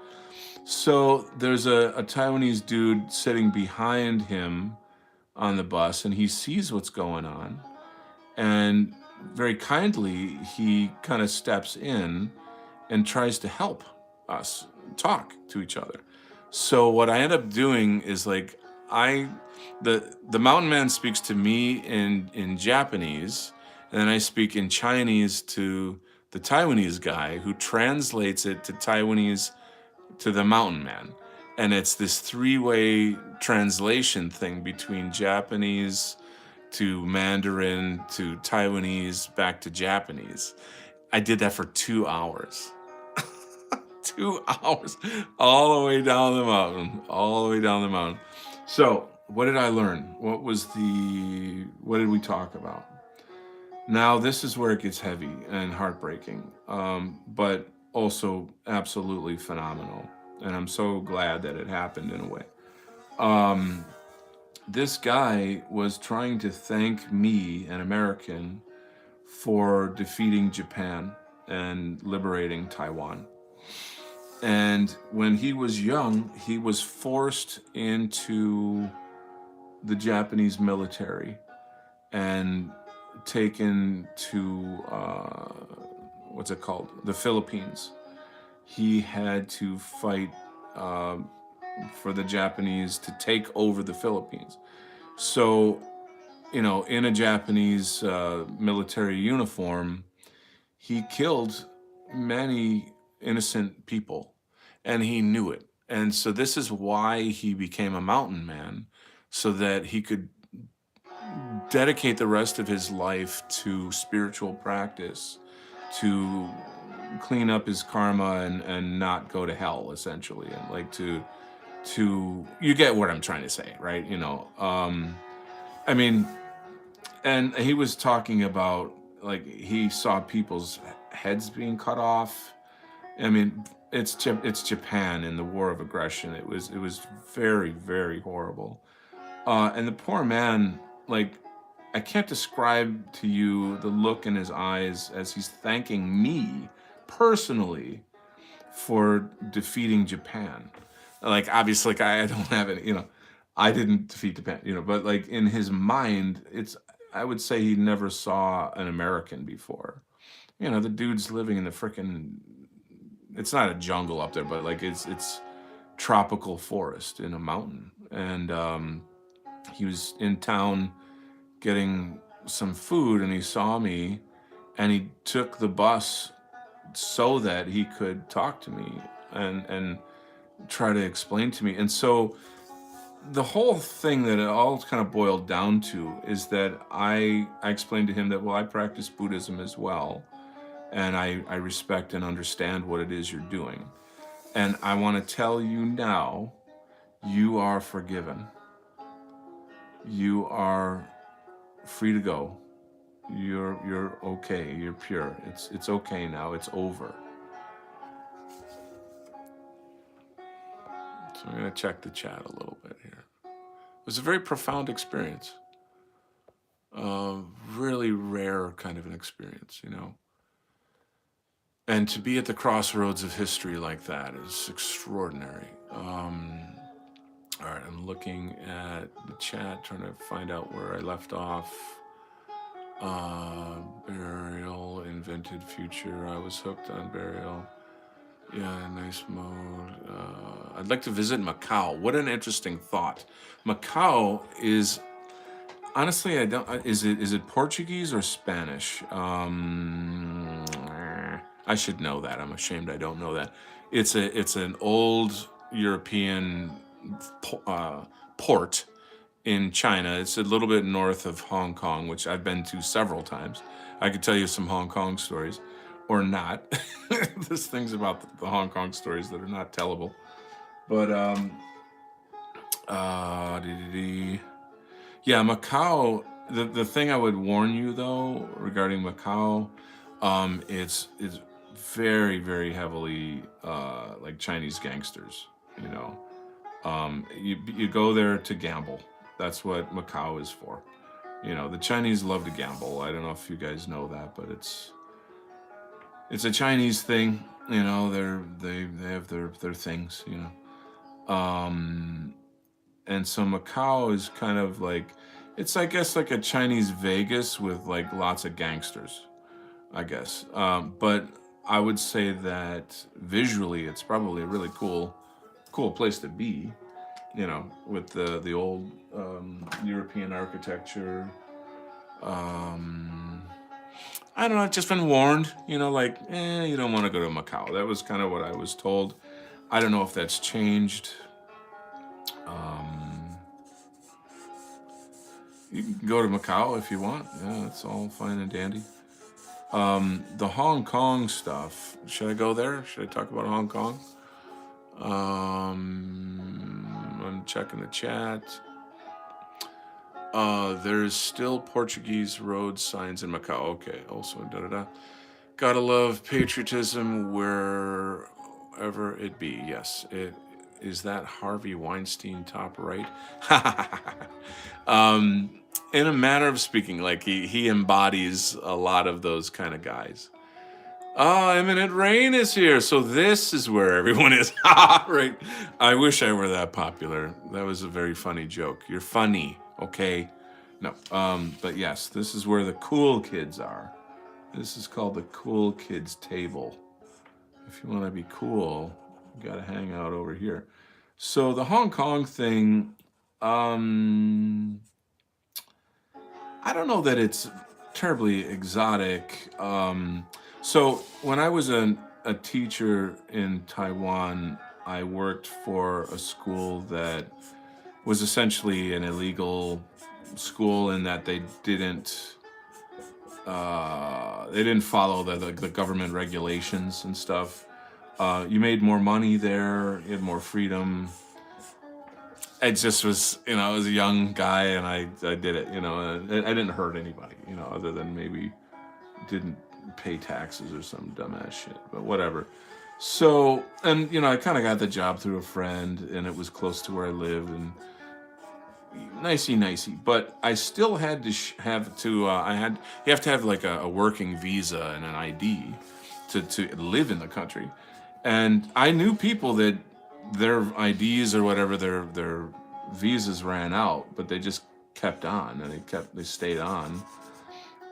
So there's a Taiwanese dude sitting behind him on the bus, and he sees what's going on, and very kindly, he kind of steps in and tries to help us talk to each other. So what I end up doing is the mountain man speaks to me in Japanese, and then I speak in Chinese to the Taiwanese guy who translates it to Taiwanese to the mountain man. And it's this three-way translation thing between Japanese to Mandarin to Taiwanese back to Japanese. I did that for 2 hours. 2 hours all the way down the mountain, all the way down the mountain. So what did I learn? What did we talk about? Now this is where it gets heavy and heartbreaking, but also absolutely phenomenal. And I'm so glad that it happened in a way. This guy was trying to thank me, an American, for defeating Japan and liberating Taiwan. And when he was young, he was forced into the Japanese military and taken to, what's it called? The Philippines. He had to fight for the Japanese to take over the Philippines. So, in a Japanese military uniform, he killed many innocent people, and he knew it. And so this is why he became a mountain man, so that he could dedicate the rest of his life to spiritual practice, to clean up his karma and not go to hell, essentially, and like to you get what I'm trying to say, right? I mean, and he was talking about, like, he saw people's heads being cut off. I mean, it's Japan in the war of aggression. It was very, very horrible. And the poor man, like, I can't describe to you the look in his eyes as he's thanking me personally for defeating Japan. Like, obviously, like, I don't have any, I didn't defeat Japan, but like in his mind, I would say he never saw an American before. The dude's living in the frickin', it's not a jungle up there, but like it's tropical forest in a mountain. And he was in town getting some food, and he saw me, and he took the bus so that he could talk to me and try to explain to me. And so the whole thing that it all kind of boiled down to is that I explained to him that, well, I practice Buddhism as well, and I respect and understand what it is you're doing. And I want to tell you now, you are forgiven. You are free to go. You're okay. You're pure. It's okay now. It's over. So I'm going to check the chat a little bit here. It was a very profound experience. Really rare kind of an experience, And to be at the crossroads of history like that is extraordinary. All right, I'm looking at the chat, trying to find out where I left off. Burial, invented future. I was hooked on Burial. Yeah, nice mode. I'd like to visit Macau. What an interesting thought. Macau is, honestly, I don't. Is it Portuguese or Spanish? I should know that. I'm ashamed I don't know that. It's an old European port in China. It's a little bit north of Hong Kong, which I've been to several times. I could tell you some Hong Kong stories. Or not. There's things about the Hong Kong stories that are not tellable. But, yeah, Macau, the thing I would warn you, though, regarding Macau, it's very, very heavily, like Chinese gangsters, You go there to gamble. That's what Macau is for. The Chinese love to gamble. I don't know if you guys know that, but it's a Chinese thing, they have their things, and so Macau is kind of like, it's, I guess, like a Chinese Vegas with like lots of gangsters, I guess. But I would say that visually, it's probably a really cool place to be, with the old European architecture. I don't know, I've just been warned, like, you don't want to go to Macau. That was kind of what I was told. I don't know if that's changed. You can go to Macau if you want. Yeah, that's all fine and dandy. The Hong Kong stuff. Should I go there? Should I talk about Hong Kong? I'm checking the chat. There's still Portuguese road signs in Macau. Okay, also da-da-da. Gotta love patriotism wherever it be. Yes, it is that Harvey Weinstein top right. In a manner of speaking, like he embodies a lot of those kind of guys. Imminent rain is here, so this is where everyone is. Right. I wish I were that popular. That was a very funny joke. You're funny, okay? No. But yes, this is where the cool kids are. This is called the cool kids table. If you want to be cool, you got to hang out over here. So the Hong Kong thing, I don't know that it's terribly exotic. So when I was a teacher in Taiwan, I worked for a school that was essentially an illegal school in that they didn't follow the government regulations and stuff. You made more money there, you had more freedom. I just was, I was a young guy and I did it, I didn't hurt anybody, other than maybe didn't pay taxes or some dumbass shit, but whatever. So, and I kind of got the job through a friend, and it was close to where I lived, and nicey, but I still had to you have to have like a working visa and an ID to live in the country. And I knew people that their IDs or whatever, their visas ran out, but they just kept on, and they stayed on.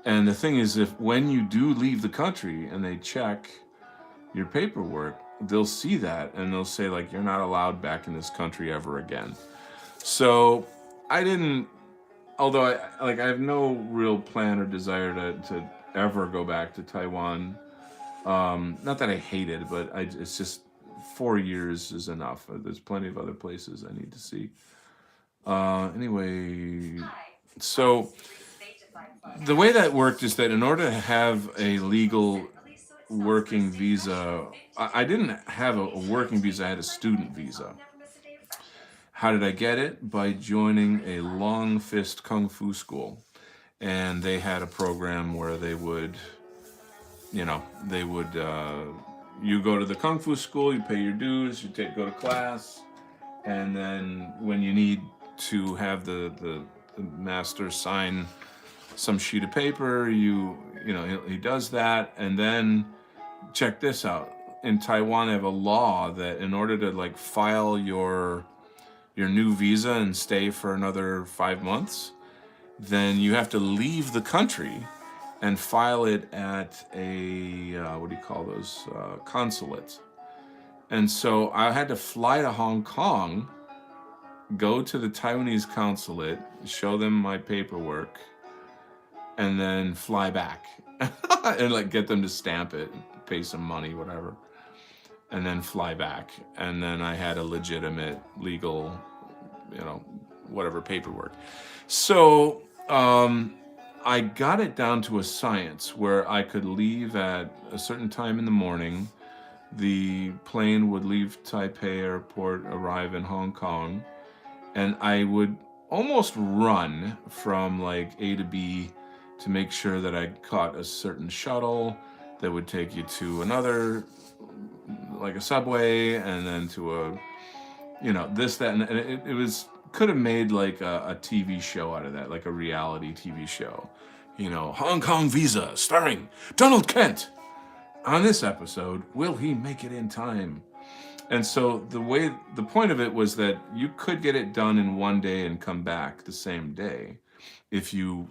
And the thing is, when you do leave the country and they check your paperwork, they'll see that and they'll say, like, you're not allowed back in this country ever again. So I didn't, although I have no real plan or desire to ever go back to Taiwan. Not that I hate it, but it's just 4 years is enough. There's plenty of other places I need to see. Anyway, so the way that worked is that in order to have a legal working visa, I didn't have a working visa, I had a student visa. How did I get it? By joining a Long Fist Kung Fu school. And they had a program where they would, you go to the Kung Fu school, you pay your dues, you go to class, and then when you need to have the master sign some sheet of paper, he does that. And then check this out. In Taiwan, they have a law that in order to file your new visa and stay for another 5 months, then you have to leave the country and file it at a, what do you call those, consulate. And so I had to fly to Hong Kong, go to the Taiwanese consulate, show them my paperwork, and then fly back and get them to stamp it, pay some money, whatever, and then fly back. And then I had a legitimate legal, whatever paperwork. So I got it down to a science where I could leave at a certain time in the morning. The plane would leave Taipei Airport, arrive in Hong Kong, and I would almost run from A to B to make sure that I caught a certain shuttle that would take you to another, a subway, and then to a, this, that, and it was, could have made a TV show out of that, a reality TV show. Hong Kong Visa, starring Donald Kent. On this episode, will he make it in time? And so the point of it was that you could get it done in one day and come back the same day if you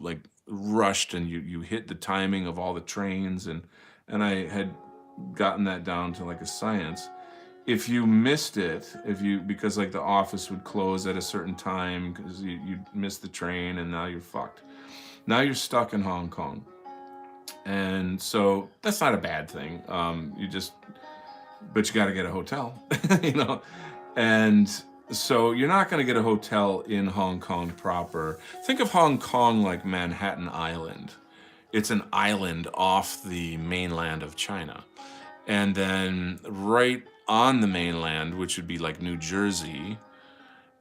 rushed and you hit the timing of all the trains, and I had gotten that down to a science. If you missed it, because the office would close at a certain time because you missed the train, and now you're fucked. Now you're stuck in Hong Kong. And so that's not a bad thing. But you got to get a hotel, you know. And so you're not going to get a hotel in Hong Kong proper. Think of Hong Kong like Manhattan Island. It's an island off the mainland of China. And then right on the mainland, which would be like New Jersey,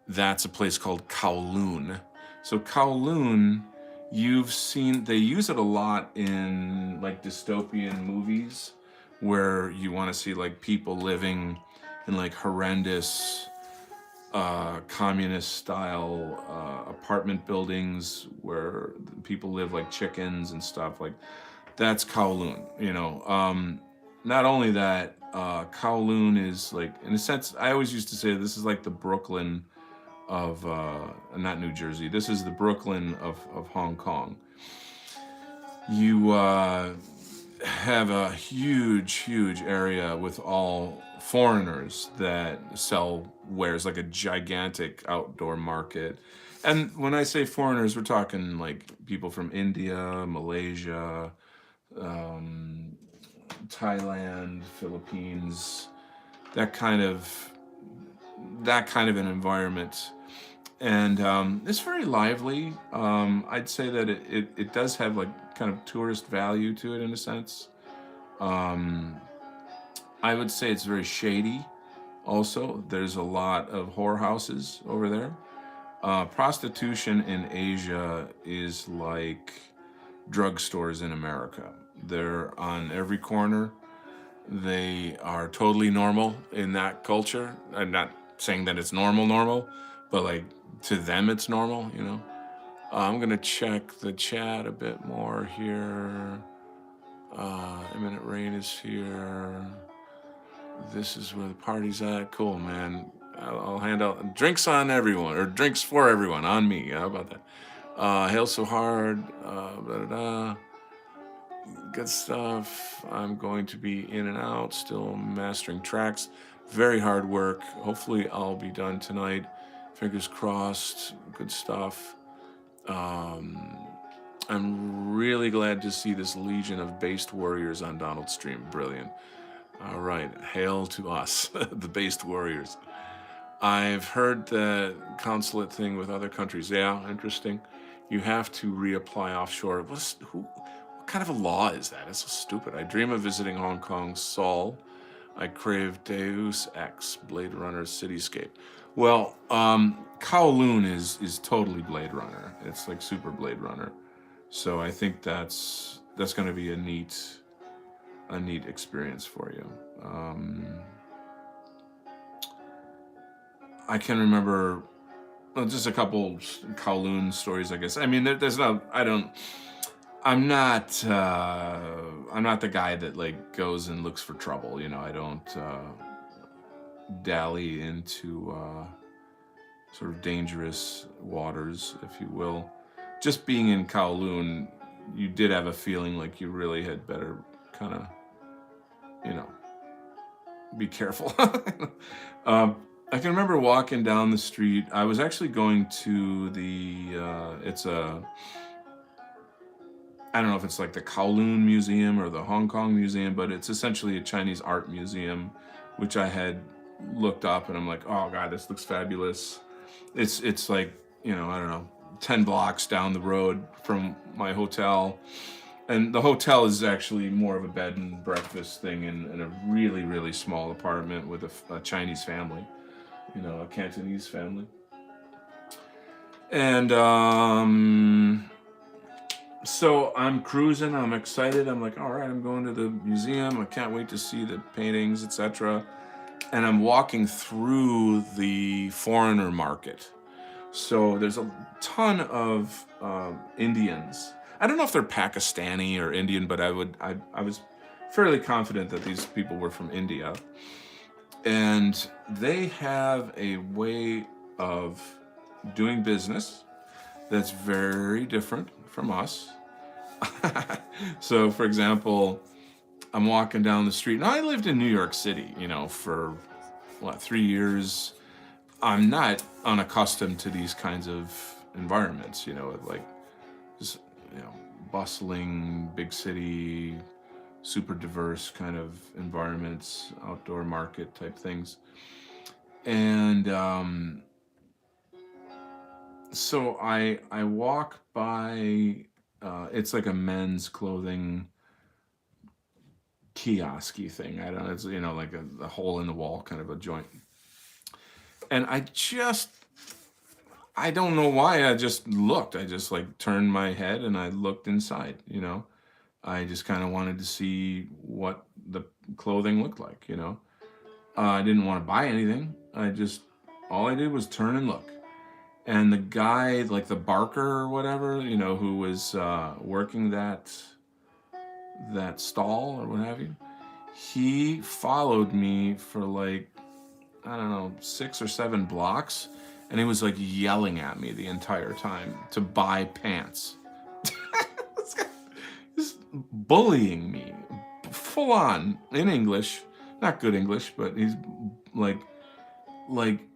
that's a place called Kowloon. So Kowloon, you've seen, they use it a lot in like dystopian movies where you want to see like people living in like horrendous communist style apartment buildings where people live like chickens and stuff. Like that's Kowloon, you know. Not only that, Kowloon is like, in a sense, I always used to say this is like the Brooklyn of, not New Jersey, this is the Brooklyn of Hong Kong. You have a huge area with all foreigners that sell wares, like a gigantic outdoor market. And when I say foreigners, we're talking like people from India, Malaysia, Thailand, Philippines, that kind of an environment. And it's very lively. I'd say that it does have like kind of tourist value to it in a sense. I would say it's very shady. Also, there's a lot of whorehouses over there. Prostitution in Asia is like drugstores in America. They're on every corner. They are totally normal in that culture. I'm not saying that it's normal, but like to them it's normal, you know. I'm gonna check the chat a bit more here. Imminent Rain is here. This is where the party's at. Cool, man. I'll hand out drinks on everyone, or drinks for everyone on me. How about that? Hail so hard. Good stuff. I'm going to be in and out, still mastering tracks. Very hard work. Hopefully I'll be done tonight. Fingers crossed. Good stuff. I'm really glad to see this legion of based warriors on Donald's stream. Brilliant. All right. Hail to us, the based warriors. I've heard the consulate thing with other countries. Yeah, interesting. You have to reapply offshore. What kind of a law is that? It's so stupid. I dream of visiting Hong Kong, Seoul. I crave Deus Ex, Blade Runner Cityscape. Well, Kowloon is totally Blade Runner. It's like super Blade Runner. So I think that's going to be a neat experience for you. I can remember just a couple Kowloon stories, I guess. I mean, there's no, I'm not the guy that like goes and looks for trouble. You know, I don't dally into sort of dangerous waters, if you will. Just being in Kowloon, you did have a feeling like you really had better kind of, you know, be careful. I can remember walking down the street. I was actually going to I don't know if it's like the Kowloon Museum or the Hong Kong Museum, but it's essentially a Chinese art museum, which I had looked up, and I'm like, oh God, this looks fabulous. It's like, you know, I don't know, 10 blocks down the road from my hotel. And the hotel is actually more of a bed and breakfast thing in a really small apartment with a Chinese family, you know, a Cantonese family. And so I'm cruising, I'm excited, I'm like, all right, I'm going to the museum, I can't wait to see the paintings, etc. And I'm walking through the foreigner market. So there's a ton of Indians. I don't know if they're Pakistani or Indian, but I was fairly confident that these people were from India. And they have a way of doing business that's very different from us. So, for example, I'm walking down the street. Now, I lived in New York City, you know, for 3 years. I'm not unaccustomed to these kinds of environments, you know, like just, you know, bustling, big city, super diverse kind of environments, outdoor market type things. And so I walk by. It's like a men's clothing kiosky thing. I don't know. It's like a hole in the wall kind of a joint. And I don't know why. I just looked. I just like turned my head and I looked inside. I just kind of wanted to see what the clothing looked like. I didn't want to buy anything. All I did was turn and look. And the guy, like the Barker or whatever, who was working that stall or what have you, he followed me for like, I don't know, 6 or 7 blocks, and he was like yelling at me the entire time to buy pants. He's bullying me, full on in English, not good English, but he's like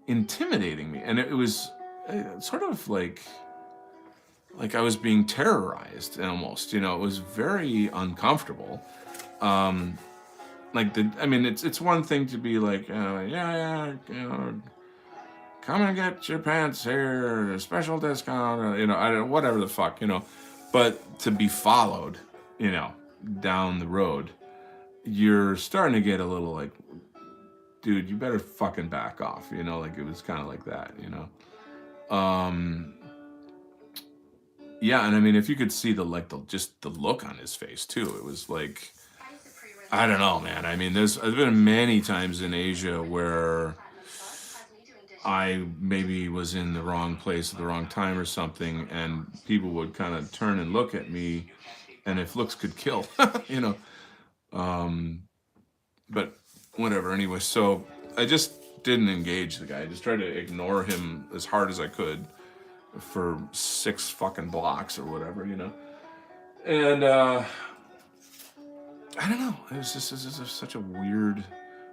intimidating me, and it was sort of like I was being terrorized almost. It was very uncomfortable. I mean, it's one thing to be like, yeah, come and get your pants here, special discount, I don't, whatever the fuck, but to be followed, down the road, you're starting to get a little like, dude, you better fucking back off, like it was kind of like that, yeah, and I mean, if you could see just the look on his face too, it was like, I don't know, man. I mean, there's been many times in Asia where I maybe was in the wrong place at the wrong time or something, and people would kind of turn and look at me, and if looks could kill, you know. But whatever. Anyway, so I just didn't engage the guy. I just tried to ignore him as hard as I could for 6 fucking blocks or whatever, And I don't know. This is such a weird,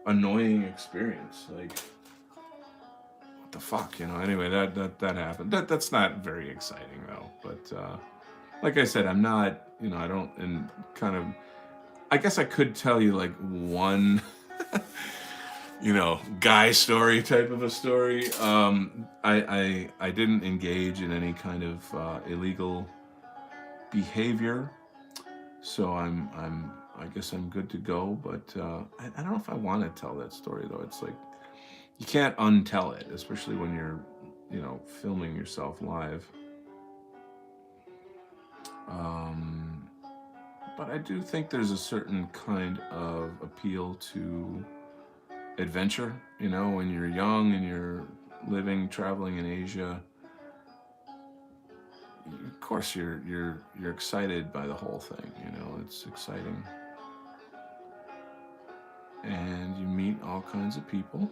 annoying experience. Like, what the fuck, Anyway, that happened. That's not very exciting though. But like I said, I'm not, I don't, and kind of, I guess I could tell you like one, guy story type of a story. I didn't engage in any kind of illegal behavior, so I guess I'm good to go. But I don't know if I want to tell that story though. It's like you can't untell it, especially when you're filming yourself live. But I do think there's a certain kind of appeal to adventure, when you're young and you're traveling in Asia. Of course, you're excited by the whole thing. It's exciting, and you meet all kinds of people.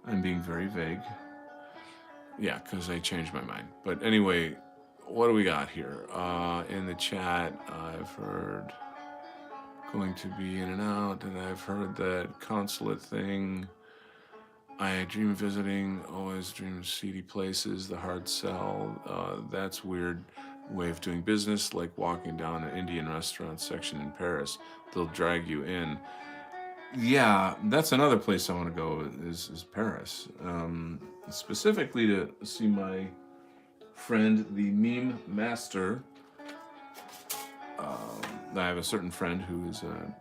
I'm being very vague. Yeah, because I changed my mind. But anyway, what do we got here? In the chat, I've heard going to be in and out, and I've heard that consulate thing. I dream of visiting, always dream of seedy places, the hard sell. That's weird way of doing business, like walking down an Indian restaurant section in Paris. They'll drag you in. Yeah, that's another place I want to go is Paris. Specifically to see my friend, the meme master. I have a certain friend who is a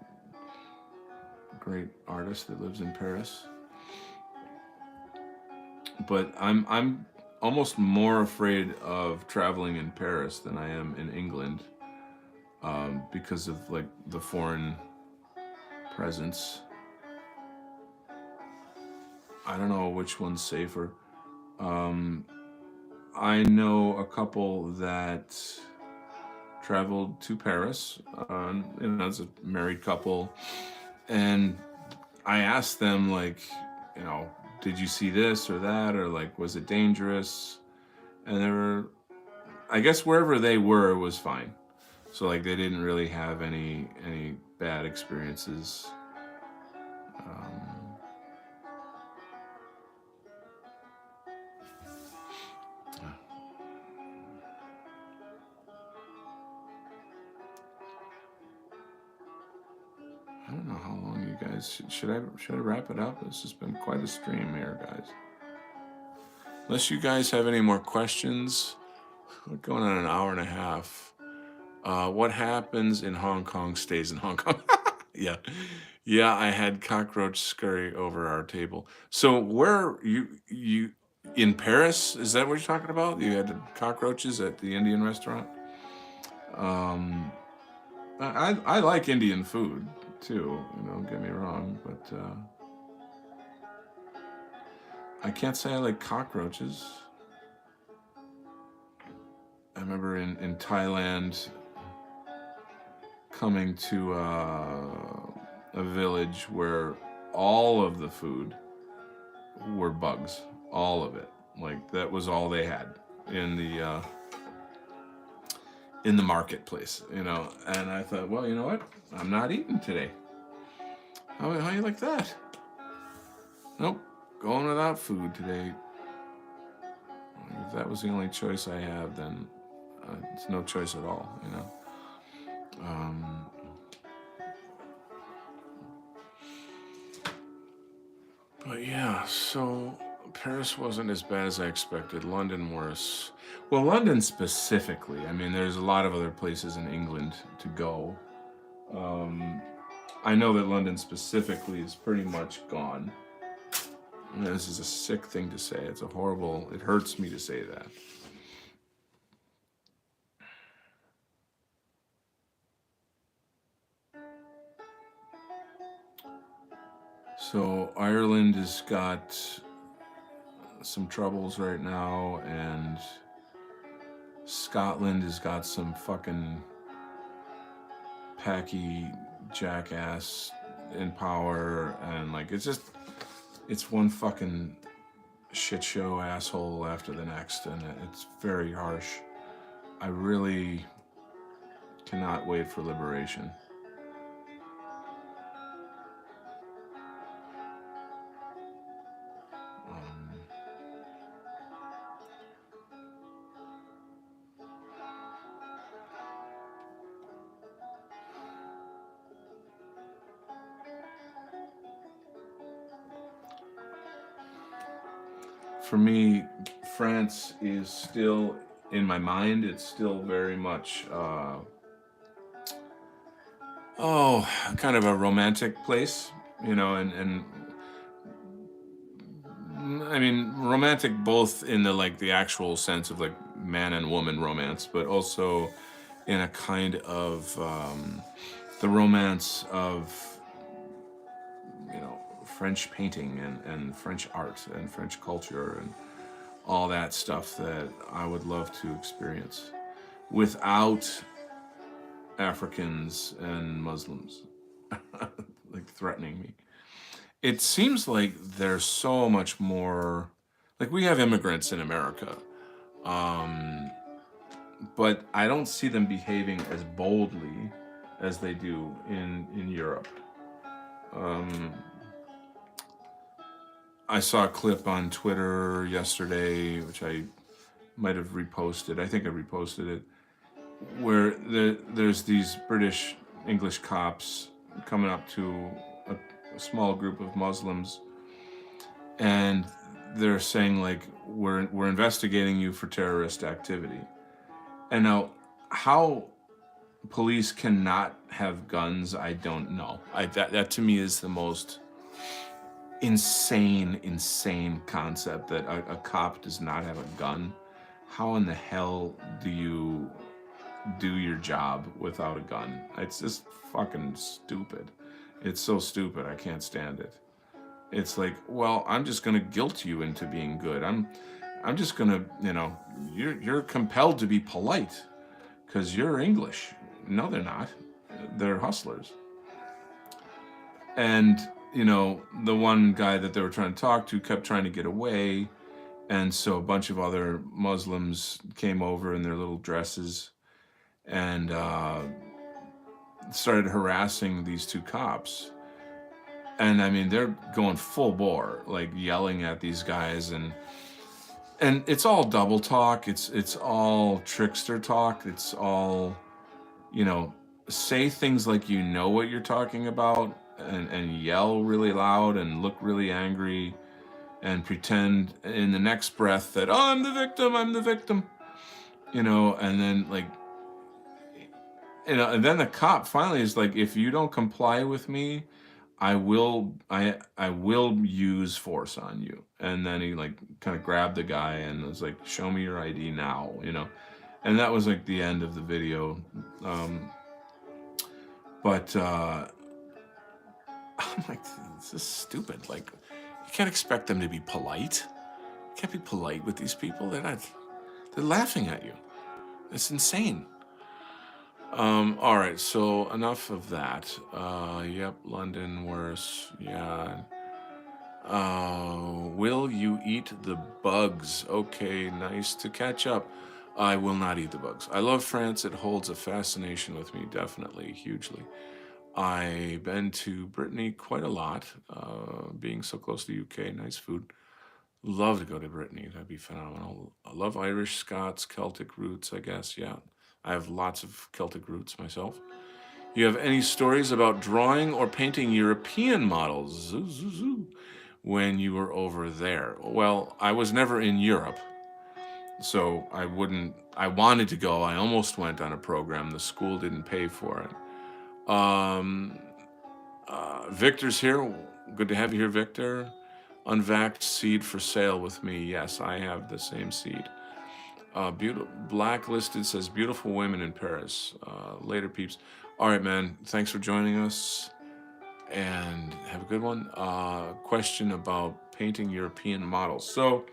great artist that lives in Paris. But I'm almost more afraid of traveling in Paris than I am in England, because of like the foreign presence. I don't know which one's safer. I know a couple that traveled to Paris, as a married couple, and I asked them, like, did you see this or that, or like, was it dangerous? And they were, I guess wherever they were was fine. So like, they didn't really have any bad experiences. guys. Should I wrap it up? This has been quite a stream here, guys. Unless you guys have any more questions, we're going on an hour and a half. What happens in Hong Kong stays in Hong Kong. Yeah. Yeah, I had cockroach scurry over our table. So where you in Paris, is that what you're talking about? You had cockroaches at the Indian restaurant? Um I like Indian food too, don't get me wrong, but I can't say I like cockroaches. I remember in Thailand coming to a village where all of the food were bugs, all of it. Like that was all they had in the marketplace, And I thought, well, you know what? I'm not eating today. How you like that? Nope, going without food today. If that was the only choice I have, then it's no choice at all, But yeah, so Paris wasn't as bad as I expected. London worse. Well, London specifically. I mean, there's a lot of other places in England to go. I know that London specifically is pretty much gone. This is a sick thing to say. It's it hurts me to say that. So Ireland has got some troubles right now, and Scotland has got some fucking packy jackass in power, and it's one fucking shit show asshole after the next, and it's very harsh. I really cannot wait for liberation. For me, France is still in my mind. It's still very much, kind of a romantic place, and I mean, romantic both in the actual sense of man and woman romance, but also in a kind of the romance of French painting and French art and French culture and all that stuff that I would love to experience without Africans and Muslims threatening me. It seems like there's so much more, we have immigrants in America, but I don't see them behaving as boldly as they do in Europe. I saw a clip on Twitter yesterday, which I might have reposted. I think I reposted it, where there's these British English cops coming up to a small group of Muslims, and they're saying we're investigating you for terrorist activity. And now, how police cannot have guns, I don't know. That to me is the most insane concept, that a cop does not have a gun. How in the hell do you do your job without a gun? It's just fucking stupid. It's so stupid, I can't stand it. It's well, I'm just gonna guilt you into being good. I'm just gonna, you're compelled to be polite because you're English. No, they're not. They're hustlers. And the one guy that they were trying to talk to kept trying to get away, and so a bunch of other Muslims came over in their little dresses and started harassing these two cops. And I mean, they're going full bore, yelling at these guys, and it's all double talk. It's all trickster talk. It's all, say things like what you're talking about, and yell really loud and look really angry and pretend in the next breath that, oh, I'm the victim, and then like, and then the cop finally is like, if you don't comply with me, I will use force on you. And then he like kind of grabbed the guy and was like, show me your ID now. And that was like the end of the video. But I'm like, this is stupid. Like, you can't expect them to be polite. You can't be polite with these people. They're laughing at you. It's insane. All right, so enough of that. Yep, London worse. Yeah. Will you eat the bugs? Okay, nice to catch up. I will not eat the bugs. I love France. It holds a fascination with me, definitely, hugely. I've been to Brittany quite a lot, being so close to the UK. Nice food. Love to go to Brittany. That'd be phenomenal. I love Irish, Scots, Celtic roots, I guess. Yeah. I have lots of Celtic roots myself. You have any stories about drawing or painting European models? Zoo, zoo, zoo. When you were over there? Well, I was never in Europe, so I wouldn't. I wanted to go. I almost went on a program. The school didn't pay for it. Victor's here. Good to have you here, Victor. Unvaxxed seed for sale with me. Yes, I have the same seed. Beautiful blacklisted says beautiful women in Paris. Later, peeps. All right, man. Thanks for joining us, and have a good one. Question about painting European models. So,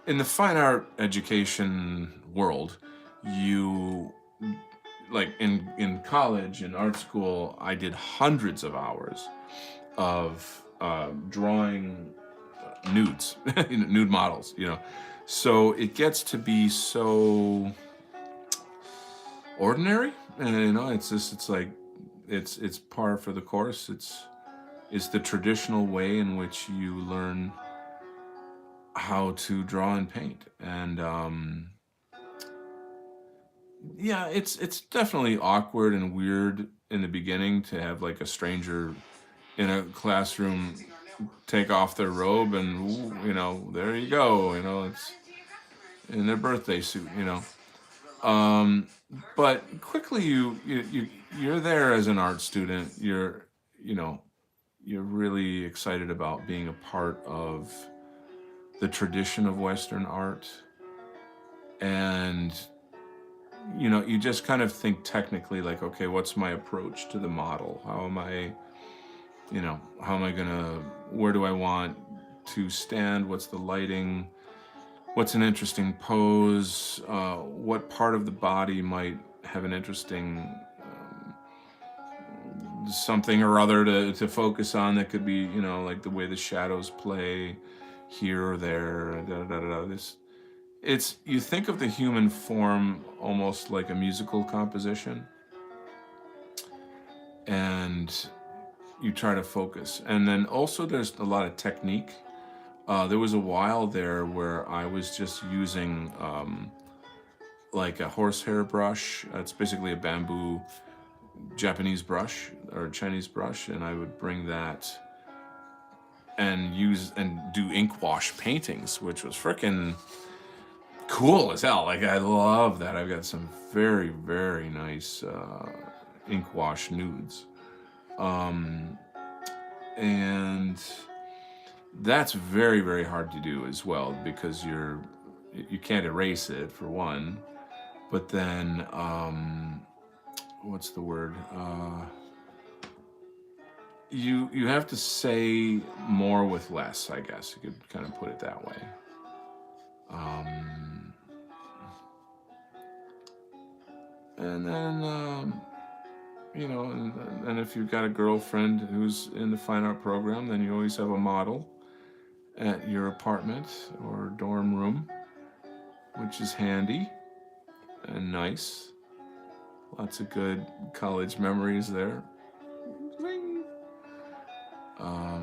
in the fine art education world, you like in college and art school, I did hundreds of hours of drawing nudes, nude models. So it gets to be so ordinary, and it's like it's par for the course. It's the traditional way in which you learn how to draw and paint, and yeah, it's definitely awkward and weird in the beginning to have like a stranger in a classroom take off their robe and there you go, it's in their birthday suit. But quickly you're there as an art student. You know you're really excited about being a part of the tradition of Western art, and you just kind of think technically, like, okay, what's my approach to the model? How am I gonna, where do I want to stand? What's the lighting? What's an interesting pose? What part of the body might have an interesting something or other to focus on, that could be, like the way the shadows play here or there. You think of the human form almost like a musical composition, and you try to focus. And then also there's a lot of technique. There was a while there where I was just using like a horsehair brush. It's basically a bamboo Japanese brush or Chinese brush, and I would bring that and use and do ink wash paintings, which was freaking cool as hell. Like, I love that. I've got some very, very nice ink wash nudes. And that's very, very hard to do as well, because you can't erase it, for one. But then, what's the word? You have to say more with less, I guess. You could kind of put it that way. And then, and if you've got a girlfriend who's in the fine art program, then you always have a model at your apartment or dorm room, which is handy and nice. Lots of good college memories there. I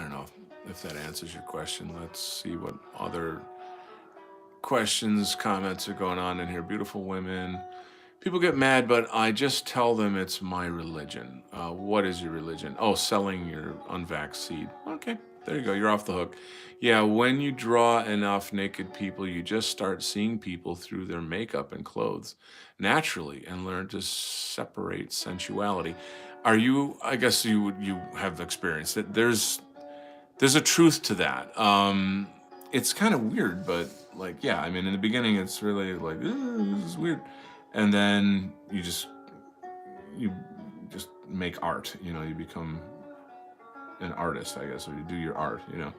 don't know if that answers your question. Let's see what other questions, comments are going on in here. Beautiful women. People get mad, but I just tell them it's my religion. What is your religion? Oh, selling your unvaxxed seed. Okay, there you go. You're off the hook. Yeah, when you draw enough naked people, you just start seeing people through their makeup and clothes naturally and learn to separate sensuality. Are you, I guess you have experienced it. There's a truth to that. It's kind of weird, but like, yeah, I mean, in the beginning, it's really like, this is weird. And then you just make art, you become an artist, I guess, or you do your art, and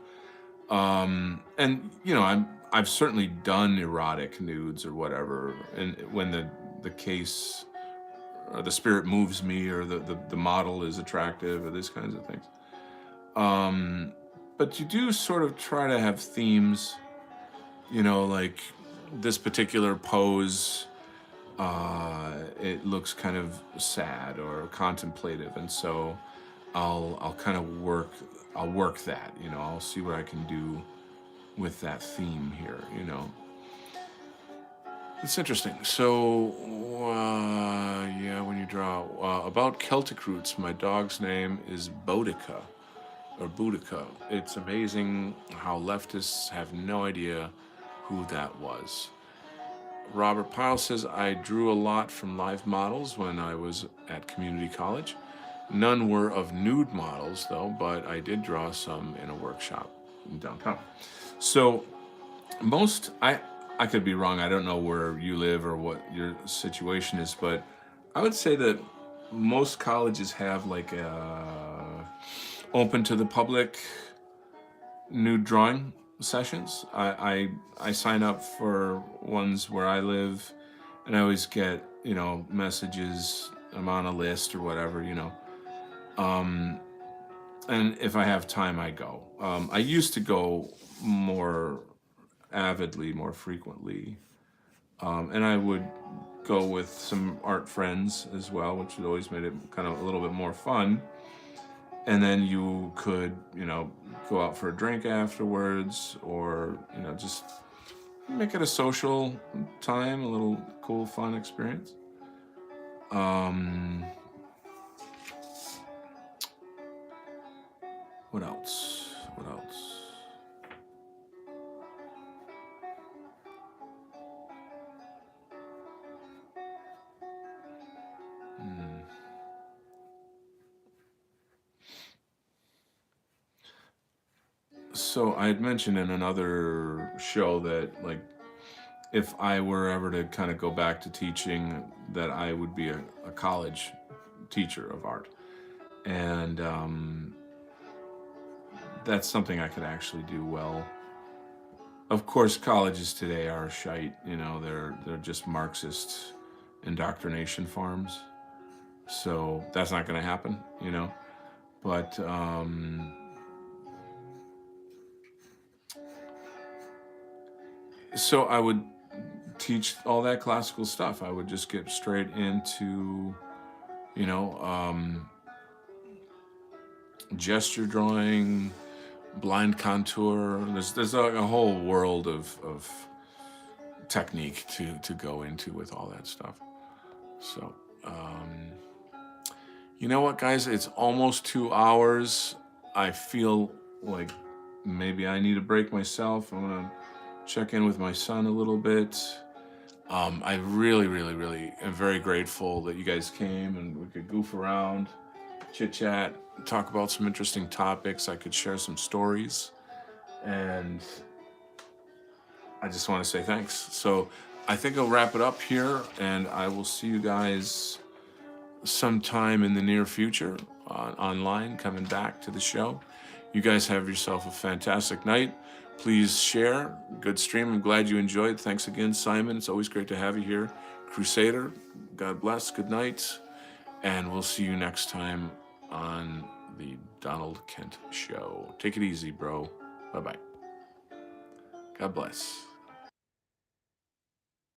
I've certainly done erotic nudes or whatever, and when the case or the spirit moves me, or the model is attractive, or these kinds of things. But you do sort of try to have themes, like this particular pose, it looks kind of sad or contemplative, and so I'll kind of work that, I'll see what I can do with that theme here, It's interesting. So, yeah, when you draw about Celtic roots, my dog's name is Boudica, or Boudica. It's amazing how leftists have no idea who that was. Robert Pyle says, I drew a lot from live models when I was at community college. None were of nude models, though, but I did draw some in a workshop in downtown. So I could be wrong. I don't know where you live or what your situation is, but I would say that most colleges have like a open to the public nude drawing sessions. I sign up for ones where I live, and I always get messages. I'm on a list or whatever, and if I have time, I go. I used to go more avidly, more frequently, and I would go with some art friends as well, which had always made it kind of a little bit more fun. And then you could, go out for a drink afterwards, or just make it a social time, a little cool, fun experience. What else? What else? So I had mentioned in another show that, like, if I were ever to kind of go back to teaching, that I would be a college teacher of art. And that's something I could actually do well. Of course, colleges today are shite. They're just Marxist indoctrination farms. So that's not going to happen. But so I would teach all that classical stuff. I would just get straight into, gesture drawing, blind contour. There's a whole world of technique to go into with all that stuff. So, you know what, guys? It's almost 2 hours. I feel like maybe I need a break myself. I'm gonna check in with my son a little bit. I really, really, really am very grateful that you guys came and we could goof around, chit chat, talk about some interesting topics. I could share some stories, and I just want to say thanks. So I think I'll wrap it up here, and I will see you guys sometime in the near future online, coming back to the show. You guys have yourself a fantastic night. Please share. Good stream. I'm glad you enjoyed. Thanks again, Simon. It's always great to have you here. Crusader, God bless. Good night. And we'll see you next time on the Donald Kent Show. Take it easy, bro. Bye-bye. God bless.